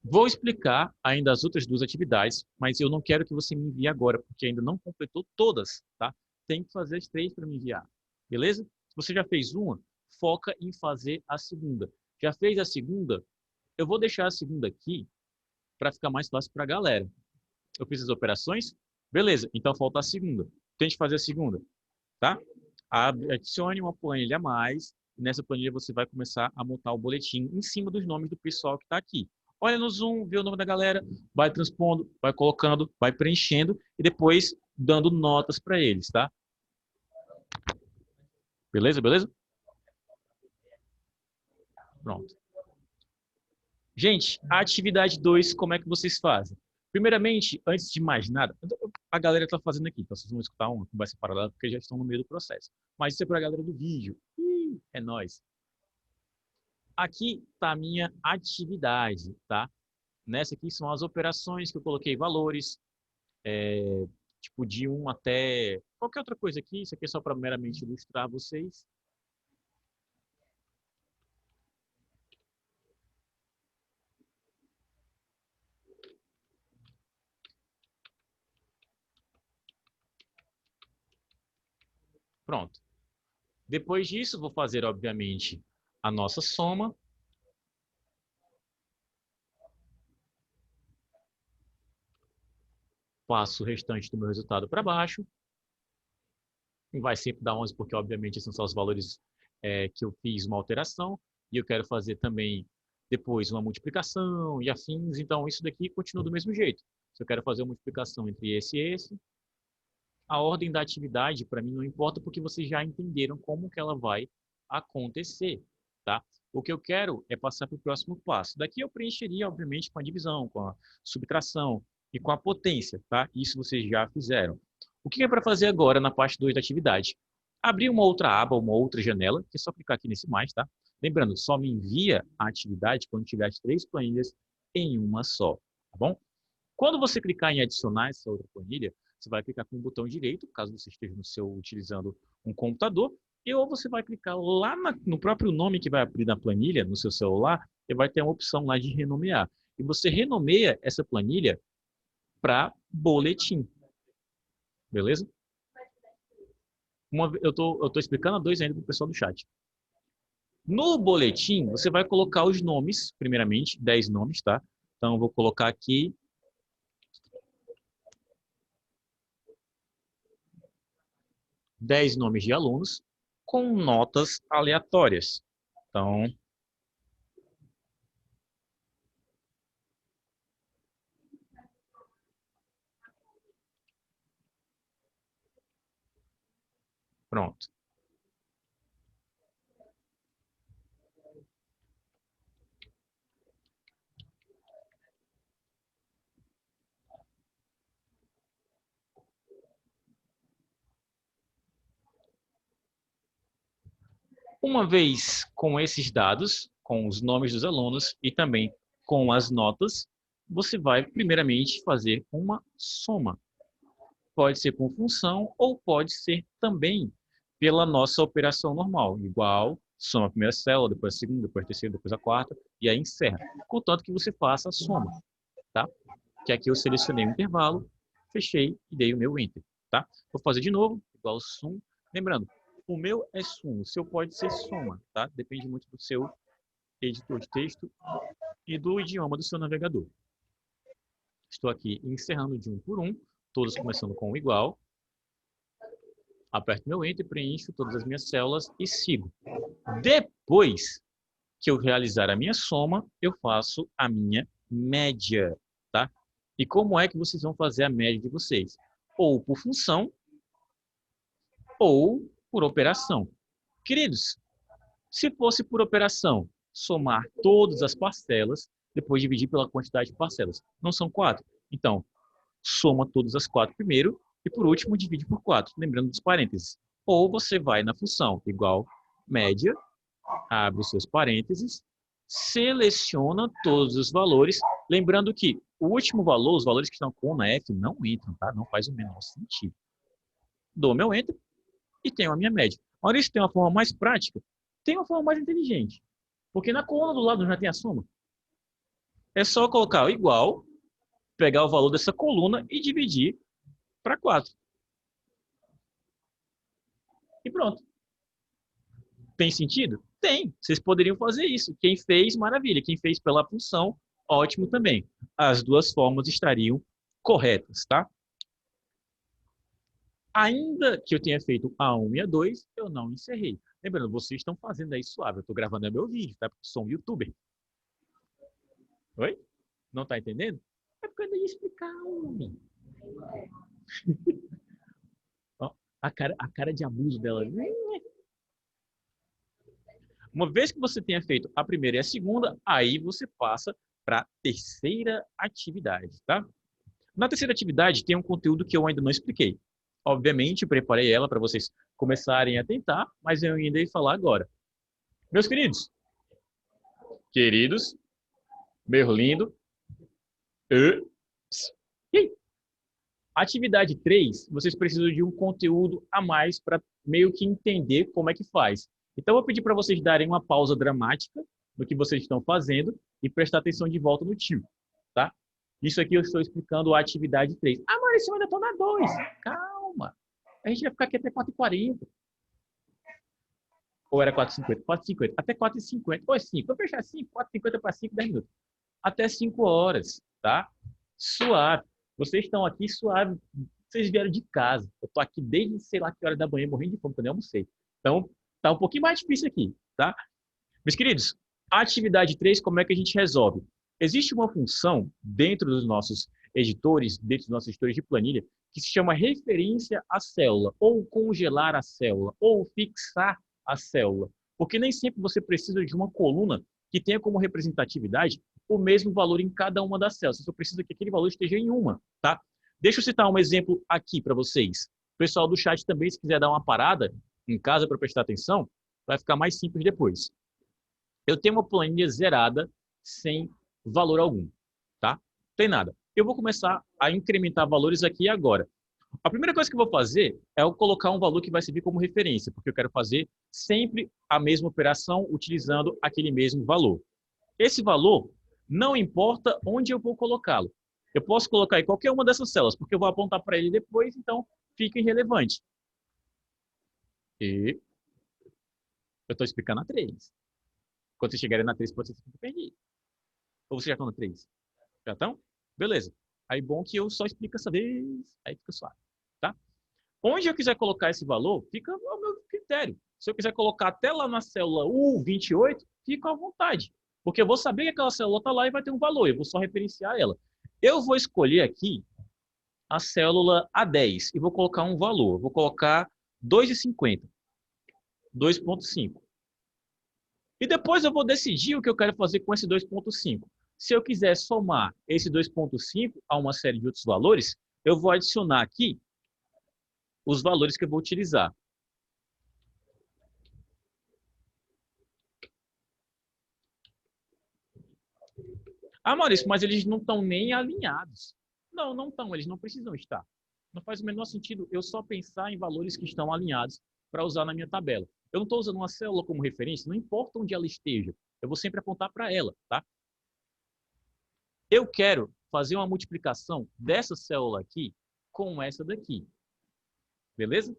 Vou explicar ainda as outras 2 atividades, mas eu não quero que você me envie agora, porque ainda não completou todas, tá? Tem que fazer as 3 para me enviar, beleza? Se você já fez uma, foca em fazer a segunda. Já fez a segunda? Eu vou deixar a segunda aqui para ficar mais fácil para a galera. Eu fiz as operações? Beleza, então falta a segunda. Tente fazer a segunda, tá? Adicione uma planilha a mais. E nessa planilha você vai começar a montar o boletim em cima dos nomes do pessoal que está aqui. Olha no Zoom, vê o nome da galera, vai transpondo, vai colocando, vai preenchendo e depois dando notas para eles, tá? Beleza? Pronto. Gente, a atividade 2, como é que vocês fazem? Primeiramente, antes de mais nada, a galera está fazendo aqui, então vocês vão escutar uma conversa paralela porque já estão no meio do processo. Mas isso é para a galera do vídeo. É nóis. Aqui está a minha atividade, tá? Nessa aqui são as operações que eu coloquei valores, tipo de 1 até qualquer outra coisa aqui. Isso aqui é só para meramente ilustrar vocês. Pronto. Depois disso, vou fazer, obviamente, a nossa soma. Passo o restante do meu resultado para baixo. E vai sempre dar 11, porque, obviamente, esses são os valores que eu fiz uma alteração. E eu quero fazer também, depois, uma multiplicação e afins. Então, isso daqui continua do mesmo jeito. Se eu quero fazer uma multiplicação entre esse e esse, a ordem da atividade, para mim, não importa, porque vocês já entenderam como que ela vai acontecer, tá? O que eu quero é passar para o próximo passo. Daqui eu preencheria, obviamente, com a divisão, com a subtração e com a potência, tá? Isso vocês já fizeram. O que é para fazer agora na parte 2 da atividade? Abrir uma outra aba, uma outra janela, que é só clicar aqui nesse mais, tá? Lembrando, só me envia a atividade quando tiver as 3 planilhas em uma só, tá bom? Quando você clicar em adicionar essa outra planilha, você vai clicar com o botão direito, caso você esteja utilizando um computador, ou você vai clicar lá no próprio nome que vai abrir na planilha, no seu celular, e vai ter uma opção lá de renomear. E você renomeia essa planilha para boletim. Beleza? Eu tô explicando a 2 ainda para o pessoal do chat. No boletim, você vai colocar os nomes, primeiramente, 10 nomes, tá? Então, eu vou colocar aqui 10 nomes de alunos com notas aleatórias. Então, pronto. Uma vez com esses dados, com os nomes dos alunos e também com as notas, você vai primeiramente fazer uma soma. Pode ser com função ou pode ser também pela nossa operação normal, igual soma a primeira célula, depois a segunda, depois a terceira, depois a quarta, e aí encerra. Contanto que você faça a soma, tá? Que aqui eu selecionei o intervalo, fechei e dei o meu Enter, tá? Vou fazer de novo, igual sum. Lembrando, o meu é sum, o seu pode ser soma, tá? Depende muito do seu editor de texto e do idioma do seu navegador. Estou aqui encerrando de um por um, todos começando com o igual. Aperto meu Enter, preencho todas as minhas células e sigo. Depois que eu realizar a minha soma, eu faço a minha média, tá? E como é que vocês vão fazer a média de vocês? Ou por função, ou por operação. Queridos, se fosse por operação, somar todas as parcelas, depois dividir pela quantidade de parcelas. Não são 4? Então, soma todas as 4 primeiro e, por último, divide por 4, lembrando dos parênteses. Ou você vai na função igual média, abre os seus parênteses, seleciona todos os valores, lembrando que o último valor, os valores que estão com na F, não entram, tá? Não faz o menor sentido. Dou meu Enter e tenho a minha média. Maurício, tem uma forma mais prática? Tem uma forma mais inteligente. Porque na coluna do lado já tem a soma. É só colocar o igual, pegar o valor dessa coluna e dividir para 4. E pronto. Tem sentido? Tem. Vocês poderiam fazer isso. Quem fez, maravilha. Quem fez pela função, ótimo também. As duas formas estariam corretas, tá? Ainda que eu tenha feito a 1 e a 2, eu não encerrei. Lembrando, vocês estão fazendo aí suave. Eu estou gravando meu vídeo, tá? Porque sou um youtuber. Oi? Não tá entendendo? É porque eu ia explicar, homem. Ó, a cara de abuso dela. Uma vez que você tenha feito a primeira e a segunda, aí você passa para a terceira atividade, tá? Na terceira atividade tem um conteúdo que eu ainda não expliquei. Obviamente, preparei ela para vocês começarem a tentar, mas eu ainda ia falar agora. Meus queridos, meu lindo, e aí? Atividade 3, vocês precisam de um conteúdo a mais para meio que entender como é que faz. Então, eu vou pedir para vocês darem uma pausa dramática no que vocês estão fazendo e prestar atenção de volta no tio, tá? Isso aqui eu estou explicando a atividade 3. Ah, Maurício, eu ainda estou na 2. Calma. A gente vai ficar aqui até 4h40. Ou era 4h50? 4h50. Até 4h50. Ou é 5. Vou fechar 5. 4h50 para 5, 10 minutos. Até 5 horas, tá? Suave. Vocês estão aqui suave. Vocês vieram de casa. Eu tô aqui desde sei lá que hora da manhã, morrendo de fome, porque eu nem almocei. Então, tá um pouquinho mais difícil aqui, tá? Meus queridos, a atividade 3, como é que a gente resolve? Existe uma função dentro dos nossos editores, dentro dos nossos editores de planilha, que se chama referência à célula, ou congelar a célula, ou fixar a célula. Porque nem sempre você precisa de uma coluna que tenha como representatividade o mesmo valor em cada uma das células. Você só precisa que aquele valor esteja em uma, tá? Deixa eu citar um exemplo aqui para vocês. O pessoal do chat também, se quiser dar uma parada em casa para prestar atenção, vai ficar mais simples depois. Eu tenho uma planilha zerada sem valor algum, tá? Não tem nada. Eu vou começar a incrementar valores aqui agora. A primeira coisa que eu vou fazer é eu colocar um valor que vai servir como referência, porque eu quero fazer sempre a mesma operação utilizando aquele mesmo valor. Esse valor, não importa onde eu vou colocá-lo. Eu posso colocar em qualquer uma dessas células, porque eu vou apontar para ele depois, então fica irrelevante. E eu estou explicando a 3. Quando vocês chegarem na 3, pode ser que eu perdi. Ou vocês já estão na 3? Já estão? Beleza. Aí bom que eu só explico essa vez, aí fica suave, tá? Onde eu quiser colocar esse valor, fica ao meu critério. Se eu quiser colocar até lá na célula U28, fica à vontade. Porque eu vou saber que aquela célula está lá e vai ter um valor, eu vou só referenciar ela. Eu vou escolher aqui a célula A10 e vou colocar um valor. Vou colocar 2,50, 2,5. E depois eu vou decidir o que eu quero fazer com esse 2,5. Se eu quiser somar esse 2,5 a uma série de outros valores, eu vou adicionar aqui os valores que eu vou utilizar. Ah, Maurício, mas eles não estão nem alinhados. Não, não estão, eles não precisam estar. Não faz o menor sentido eu só pensar em valores que estão alinhados para usar na minha tabela. Eu não estou usando uma célula como referência, não importa onde ela esteja, eu vou sempre apontar para ela, tá? Eu quero fazer uma multiplicação dessa célula aqui com essa daqui. Beleza?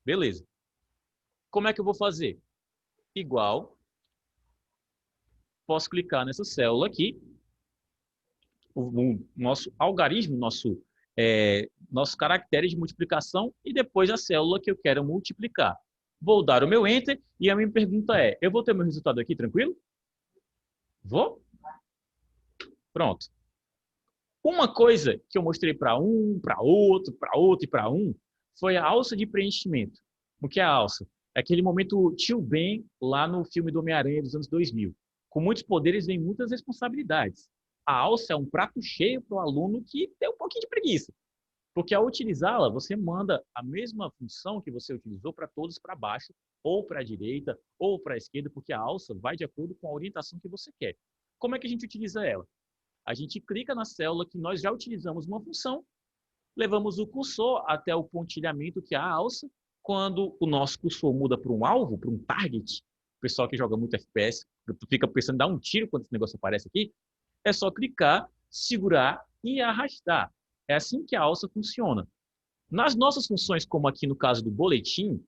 Beleza. Como é que eu vou fazer? Igual, posso clicar nessa célula aqui, o nosso algarismo, nosso caractere de multiplicação e depois a célula que eu quero multiplicar. Vou dar o meu Enter e a minha pergunta é, eu vou ter meu resultado aqui tranquilo? Vou? Pronto. Uma coisa que eu mostrei para um, para outro e para um, foi a alça de preenchimento. O que é a alça? É aquele momento tio Ben lá no filme do Homem-Aranha dos anos 2000. Com muitos poderes vem muitas responsabilidades. A alça é um prato cheio para o aluno que tem um pouquinho de preguiça. Porque ao utilizá-la, você manda a mesma função que você utilizou para todos para baixo, ou para a direita, ou para a esquerda, porque a alça vai de acordo com a orientação que você quer. Como é que a gente utiliza ela? A gente clica na célula que nós já utilizamos uma função, levamos o cursor até o pontilhamento, que é a alça. Quando o nosso cursor muda para um alvo, para um target, o pessoal que joga muito FPS fica pensando em dar um tiro quando esse negócio aparece aqui, é só clicar, segurar e arrastar. É assim que a alça funciona. Nas nossas funções, como aqui no caso do boletim,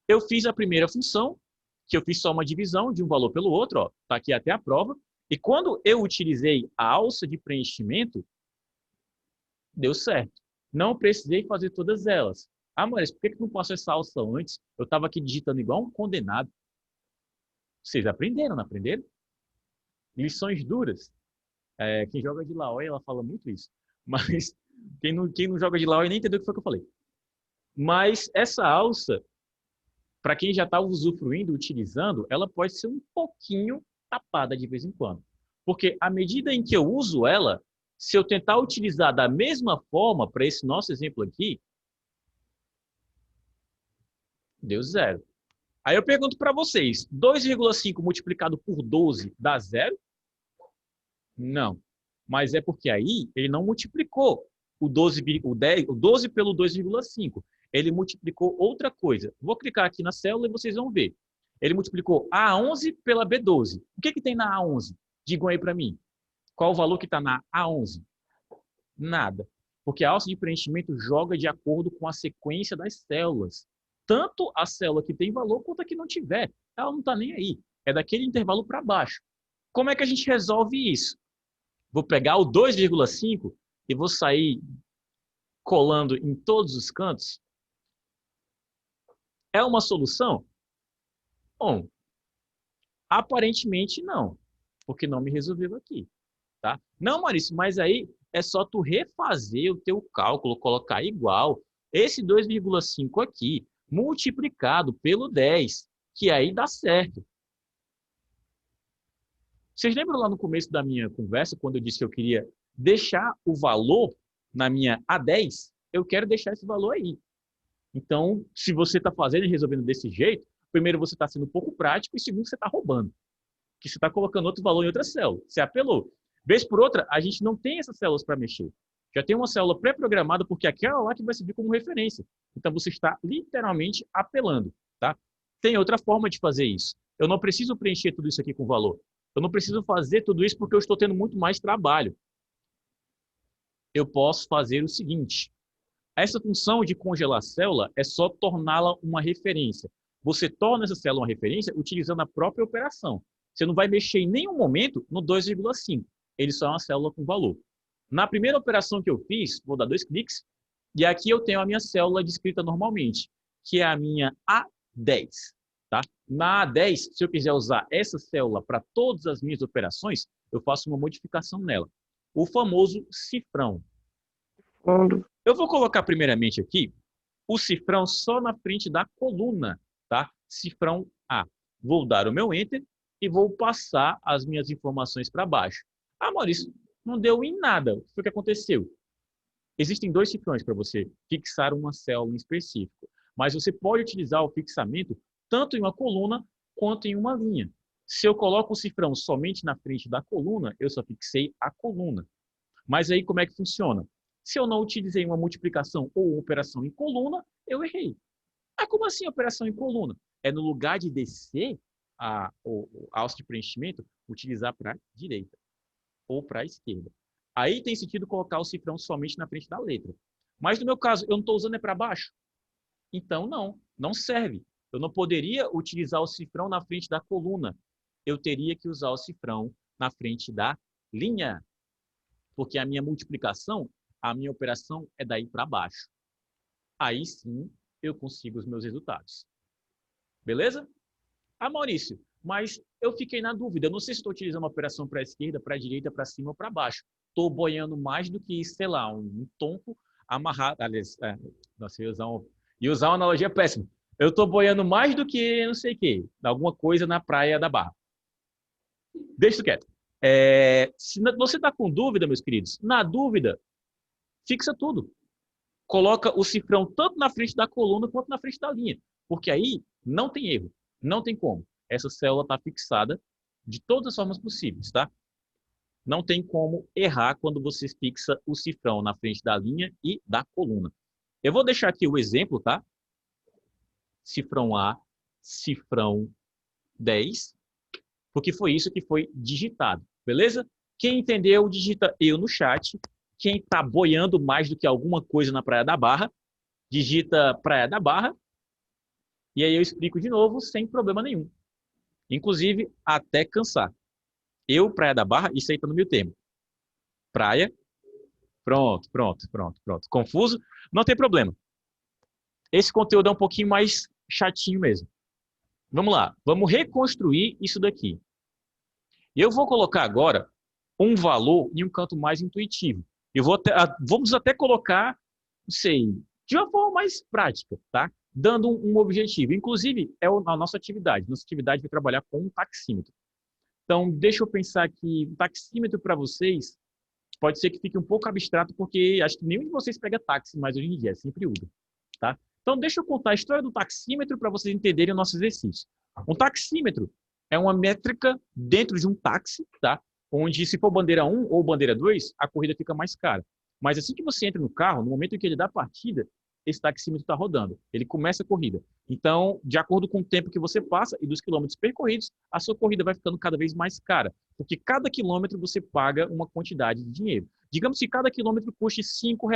eu fiz a primeira função, que eu fiz só uma divisão de um valor pelo outro, está aqui até a prova, e quando eu utilizei a alça de preenchimento, deu certo. Não precisei fazer todas elas. Ah, mas por que não passou essa alça antes? Eu estava aqui digitando igual um condenado. Vocês aprenderam, não aprenderam? Lições duras. Quem joga de Laoi, ela fala muito isso. Mas quem não joga de Laoi nem entendeu o que foi que eu falei. Mas essa alça Para quem já está usufruindo, utilizando, ela pode ser um pouquinho tapada de vez em quando. Porque à medida em que eu uso ela, se eu tentar utilizar da mesma forma, para esse nosso exemplo aqui, deu zero. Aí eu pergunto para vocês, 2,5 multiplicado por 12 dá zero? Não. Mas é porque aí ele não multiplicou o 12, o 12 pelo 2,5. Ele multiplicou outra coisa. Vou clicar aqui na célula e vocês vão ver. Ele multiplicou A11 pela B12. O que tem na A11? Digam aí para mim. Qual o valor que está na A11? Nada. Porque a alça de preenchimento joga de acordo com a sequência das células. Tanto a célula que tem valor quanto a que não tiver. Ela não está nem aí. É daquele intervalo para baixo. Como é que a gente resolve isso? Vou pegar o 2,5 e vou sair colando em todos os cantos? É uma solução? Bom, aparentemente não, porque não me resolveu aqui, tá? Não, Maurício, mas aí é só tu refazer o teu cálculo, colocar igual esse 2,5 aqui, multiplicado pelo 10, que aí dá certo. Vocês lembram lá no começo da minha conversa, quando eu disse que eu queria deixar o valor na minha A10? Eu quero deixar esse valor aí. Então, se você está fazendo e resolvendo desse jeito, primeiro você está sendo um pouco prático e segundo você está roubando. Que você está colocando outro valor em outra célula. Você apelou. Vez por outra, a gente não tem essas células para mexer. Já tem uma célula pré-programada porque é aquela lá que vai servir como referência. Então, você está literalmente apelando. Tá? Tem outra forma de fazer isso. Eu não preciso preencher tudo isso aqui com valor. Eu não preciso fazer tudo isso porque eu estou tendo muito mais trabalho. Eu posso fazer o seguinte. Essa função de congelar a célula é só torná-la uma referência. Você torna essa célula uma referência utilizando a própria operação. Você não vai mexer em nenhum momento no 2,5. Ele só é uma célula com valor. Na primeira operação que eu fiz, vou dar 2 cliques, e aqui eu tenho a minha célula descrita normalmente, que é a minha A10. Tá? Na A10, se eu quiser usar essa célula para todas as minhas operações, eu faço uma modificação nela. O famoso cifrão. Eu vou colocar primeiramente aqui o cifrão só na frente da coluna, tá? Cifrão A. Vou dar o meu Enter e vou passar as minhas informações para baixo. Ah, Maurício, não deu em nada. O que foi que aconteceu? Existem 2 cifrões para você fixar uma célula em específico, mas você pode utilizar o fixamento tanto em uma coluna quanto em uma linha. Se eu coloco o cifrão somente na frente da coluna, eu só fixei a coluna. Mas aí como é que funciona? Se eu não utilizei uma multiplicação ou uma operação em coluna, eu errei. Ah, como assim operação em coluna? É no lugar de descer a alça de preenchimento, utilizar para a direita ou para a esquerda. Aí tem sentido colocar o cifrão somente na frente da letra. Mas no meu caso, eu não estou usando é para baixo. Então, não serve. Eu não poderia utilizar o cifrão na frente da coluna. Eu teria que usar o cifrão na frente da linha. Porque a minha multiplicação, a minha operação é daí para baixo. Aí sim eu consigo os meus resultados. Beleza? Ah, Maurício, mas eu fiquei na dúvida. Eu não sei se estou utilizando uma operação para a esquerda, para a direita, para cima ou para baixo. Estou boiando mais do que, sei lá, um tonco amarrado. Aliás, nossa, ia usar uma analogia péssima. Eu estou boiando mais do que não sei o quê, alguma coisa na praia da Barra. Deixa isso quieto. Se você está com dúvida, meus queridos, na dúvida, fixa tudo. Coloca o cifrão tanto na frente da coluna quanto na frente da linha. Porque aí não tem erro. Não tem como. Essa célula está fixada de todas as formas possíveis, tá? Não tem como errar quando você fixa o cifrão na frente da linha e da coluna. Eu vou deixar aqui o exemplo, tá? Cifrão A, cifrão 10, porque foi isso que foi digitado, beleza? Quem entendeu, digita eu no chat. Quem está boiando mais do que alguma coisa na Praia da Barra, digita Praia da Barra. E aí eu explico de novo sem problema nenhum. Inclusive, até cansar. Eu, Praia da Barra, isso aí está no meu termo. Praia, pronto. Confuso? Não tem problema. Esse conteúdo é um pouquinho mais chatinho mesmo. Vamos lá, vamos reconstruir isso daqui. Eu vou colocar agora um valor em um canto mais intuitivo. Vamos até colocar, não sei, de uma forma mais prática, tá? dando um objetivo. Inclusive, é a nossa atividade. Nossa atividade vai trabalhar com um taxímetro. Então, deixa eu pensar que o taxímetro para vocês pode ser que fique um pouco abstrato, porque acho que nenhum de vocês pega táxi mais hoje em dia, é sempre Uber, tá? Então, deixa eu contar a história do taxímetro para vocês entenderem o nosso exercício. Um taxímetro é uma métrica dentro de um táxi, tá? Onde, se for bandeira 1 ou bandeira 2, a corrida fica mais cara. Mas assim que você entra no carro, no momento em que ele dá a partida, esse taxímetro está rodando. Ele começa a corrida. Então, de acordo com o tempo que você passa e dos quilômetros percorridos, a sua corrida vai ficando cada vez mais cara. Porque cada quilômetro você paga uma quantidade de dinheiro. Digamos que cada quilômetro custe R$ 5.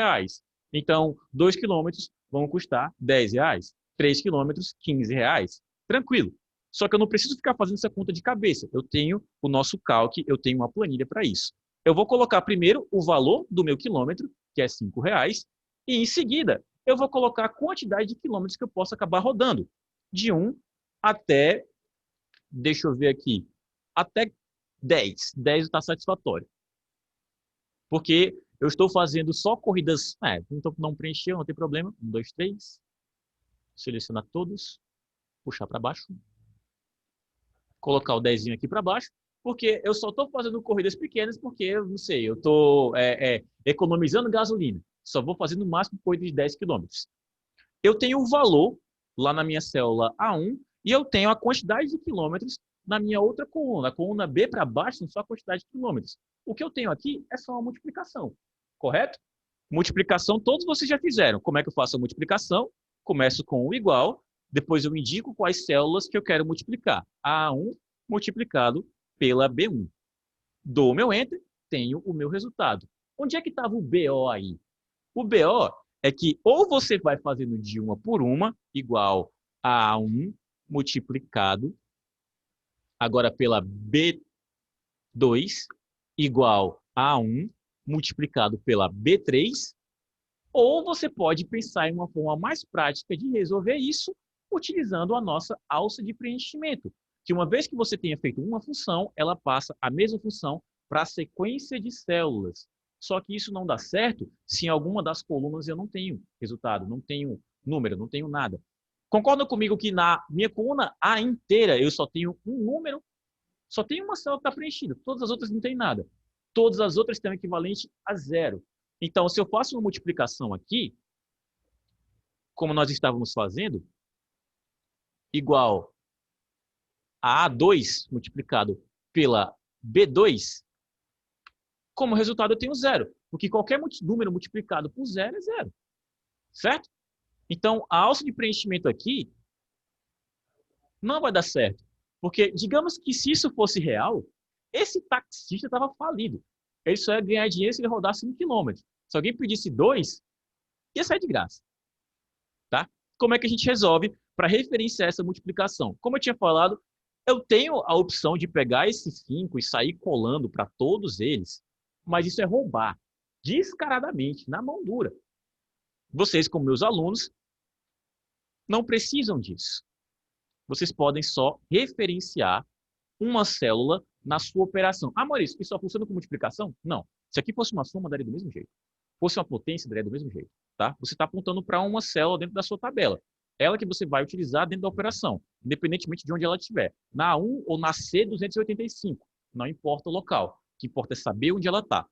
Então, 2 quilômetros vão custar R$ 10. 3 quilômetros, R$ 15. Tranquilo. Só que eu não preciso ficar fazendo essa conta de cabeça. Eu tenho o nosso calque, eu tenho uma planilha para isso. Eu vou colocar primeiro o valor do meu quilômetro, que é R$ 5, e em seguida eu vou colocar a quantidade de quilômetros que eu posso acabar rodando. De 1 até, deixa eu ver aqui, até 10. 10 está satisfatório. Porque eu estou fazendo só corridas, então não preencheu, não tem problema. 1, 2, 3. Selecionar todos. Puxar para baixo. Colocar o 10 aqui para baixo. Porque eu só estou fazendo corridas pequenas porque, eu não sei, eu estou economizando gasolina. Só vou fazer no máximo corrida de 10 km. Eu tenho o valor lá na minha célula A1 e eu tenho a quantidade de quilômetros na minha outra coluna. A coluna B para baixo são só a quantidade de quilômetros. O que eu tenho aqui é só uma multiplicação, correto? Multiplicação todos vocês já fizeram. Como é que eu faço a multiplicação? Começo com o igual, depois eu indico quais células que eu quero multiplicar. A1 multiplicado pela B1. Dou o meu Enter, tenho o meu resultado. Onde é que estava o BO aí? O BO é que ou você vai fazendo de uma por uma, igual a A1 multiplicado, agora pela B2, igual a A1 multiplicado pela B3, ou você pode pensar em uma forma mais prática de resolver isso utilizando a nossa alça de preenchimento, que uma vez que você tenha feito uma função, ela passa a mesma função para a sequência de células. Só que isso não dá certo se em alguma das colunas eu não tenho resultado, não tenho número, não tenho nada. Concorda comigo que na minha coluna A inteira eu só tenho um número, só tem uma célula que está preenchida, todas as outras não tem nada. Todas as outras têm um equivalente a 0. Então, se eu faço uma multiplicação aqui, como nós estávamos fazendo, igual a A2 multiplicado pela B2, como resultado eu tenho 0, porque qualquer número multiplicado por 0 é 0, certo? Então, a alça de preenchimento aqui não vai dar certo, porque digamos que se isso fosse real, esse taxista estava falido. Ele só ia ganhar dinheiro se ele rodasse 1 km. Se alguém pedisse 2, ia sair de graça. Tá? Como é que a gente resolve para referenciar essa multiplicação? Como eu tinha falado, eu tenho a opção de pegar esses 5 e sair colando para todos eles, mas isso é roubar descaradamente, na mão dura. Vocês, como meus alunos, não precisam disso. Vocês podem só referenciar uma célula na sua operação. Ah, Maurício, isso só funciona com multiplicação? Não. Se aqui fosse uma soma, daria do mesmo jeito. Fosse uma potência, daria do mesmo jeito. Tá? Você está apontando para uma célula dentro da sua tabela. Ela que você vai utilizar dentro da operação, independentemente de onde ela estiver. Na A1 ou na C285. Não importa o local. O que importa é saber onde ela está.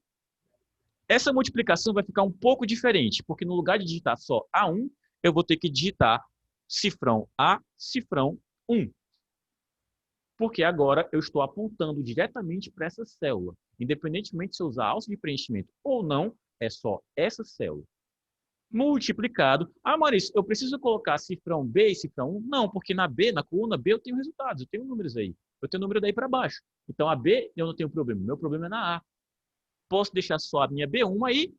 Essa multiplicação vai ficar um pouco diferente, porque no lugar de digitar só A1, eu vou ter que digitar cifrão A, cifrão 1. Porque agora eu estou apontando diretamente para essa célula. Independentemente se eu usar alça de preenchimento ou não, é só essa célula. Multiplicado. Ah, Maurício, eu preciso colocar cifrão B e cifrão 1? Não, porque na B, na coluna B, eu tenho resultados, eu tenho números aí. Eu tenho número daí para baixo. Então, a B eu não tenho problema. Meu problema é na A. Posso deixar só a minha B1 aí,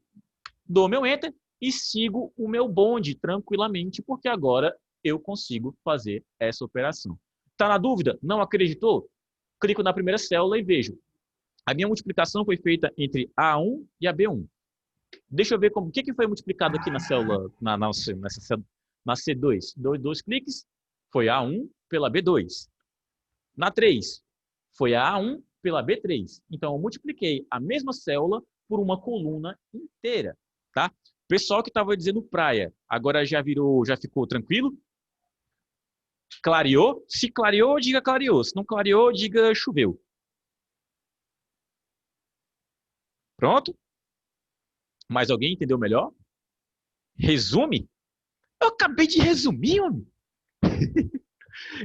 dou meu Enter e sigo o meu bonde tranquilamente, porque agora eu consigo fazer essa operação. Está na dúvida? Não acreditou? Clico na primeira célula e vejo. A minha multiplicação foi feita entre A1 e a B1. Deixa eu ver o que foi multiplicado aqui na célula, na C2. Dois cliques, foi A1 pela B2. Na 3, foi a A1 pela B3. Então, eu multipliquei a mesma célula por uma coluna inteira. Tá? Pessoal que estava dizendo praia, agora já ficou tranquilo? Clareou? Se clareou, diga clareou. Se não clareou, diga choveu. Pronto? Mais alguém entendeu melhor? Resume? Eu acabei de resumir, homem.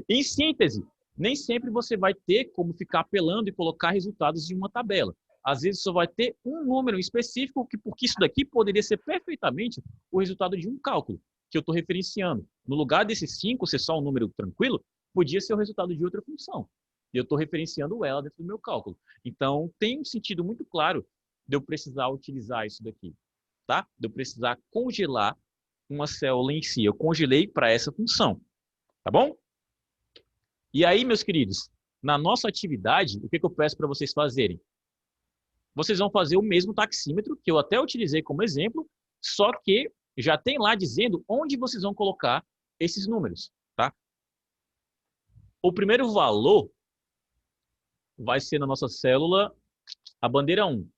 Em síntese, nem sempre você vai ter como ficar apelando e colocar resultados em uma tabela. Às vezes só vai ter um número específico, porque isso daqui poderia ser perfeitamente o resultado de um cálculo que eu estou referenciando. No lugar desses 5 ser só um número tranquilo, podia ser o resultado de outra função. E eu estou referenciando ela dentro do meu cálculo. Então, tem um sentido muito claro de eu precisar utilizar isso daqui, tá? De eu precisar congelar uma célula em si. Eu congelei para essa função, tá bom? E aí, meus queridos, na nossa atividade, o que eu peço para vocês fazerem? Vocês vão fazer o mesmo taxímetro, que eu até utilizei como exemplo, só que já tem lá dizendo onde vocês vão colocar esses números, tá? O primeiro valor vai ser na nossa célula, a bandeira 1.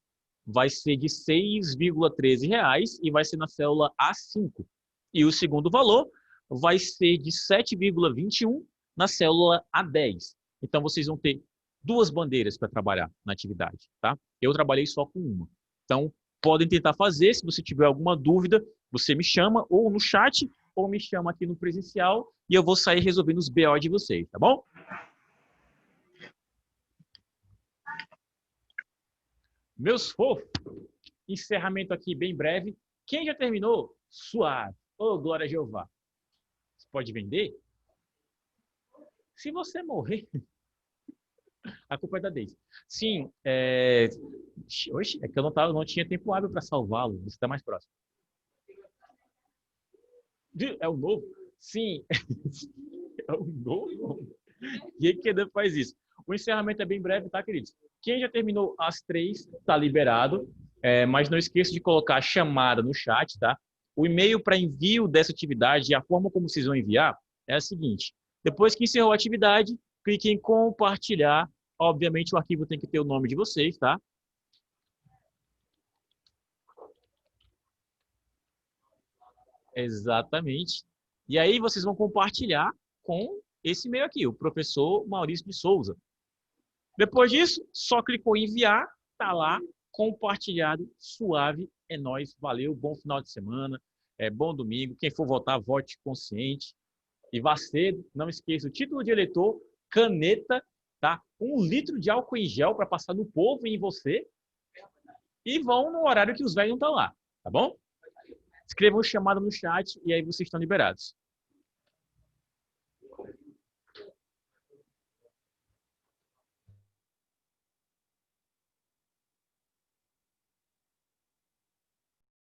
Vai ser de R$ 6,13 e vai ser na célula A5. E o segundo valor vai ser de 7,21 na célula A10. Então, vocês vão ter 2 bandeiras para trabalhar na atividade, tá? Eu trabalhei só com uma. Então, podem tentar fazer. Se você tiver alguma dúvida, você me chama ou no chat ou me chama aqui no presencial e eu vou sair resolvendo os BO de vocês, tá bom? Meus fofos, encerramento aqui bem breve. Quem já terminou? Suave. Ô, glória a Jeová. Você pode vender? Se você morrer, a culpa é da Deise. Sim, Oxe, é que eu não tinha tempo hábil para salvá-lo. Você está mais próximo. É o novo? Sim, é o novo. E que faz isso? O encerramento é bem breve, tá, queridos? Quem já terminou às 3, tá liberado. Mas não esqueça de colocar a chamada no chat, tá? O e-mail para envio dessa atividade e a forma como vocês vão enviar é a seguinte. Depois que encerrou a atividade, clique em compartilhar. Obviamente, o arquivo tem que ter o nome de vocês, tá? Exatamente. E aí vocês vão compartilhar com esse e-mail aqui, o professor Maurício de Souza. Depois disso, só clicou em enviar, tá lá, compartilhado, suave, é nóis, valeu, bom final de semana, bom domingo, quem for votar, vote consciente, e vá cedo, não esqueça o título de eleitor, caneta, tá? 1 litro de álcool em gel para passar no povo e em você, e vão no horário que os velhos não estão lá, tá bom? Escrevam chamada no chat e aí vocês estão liberados.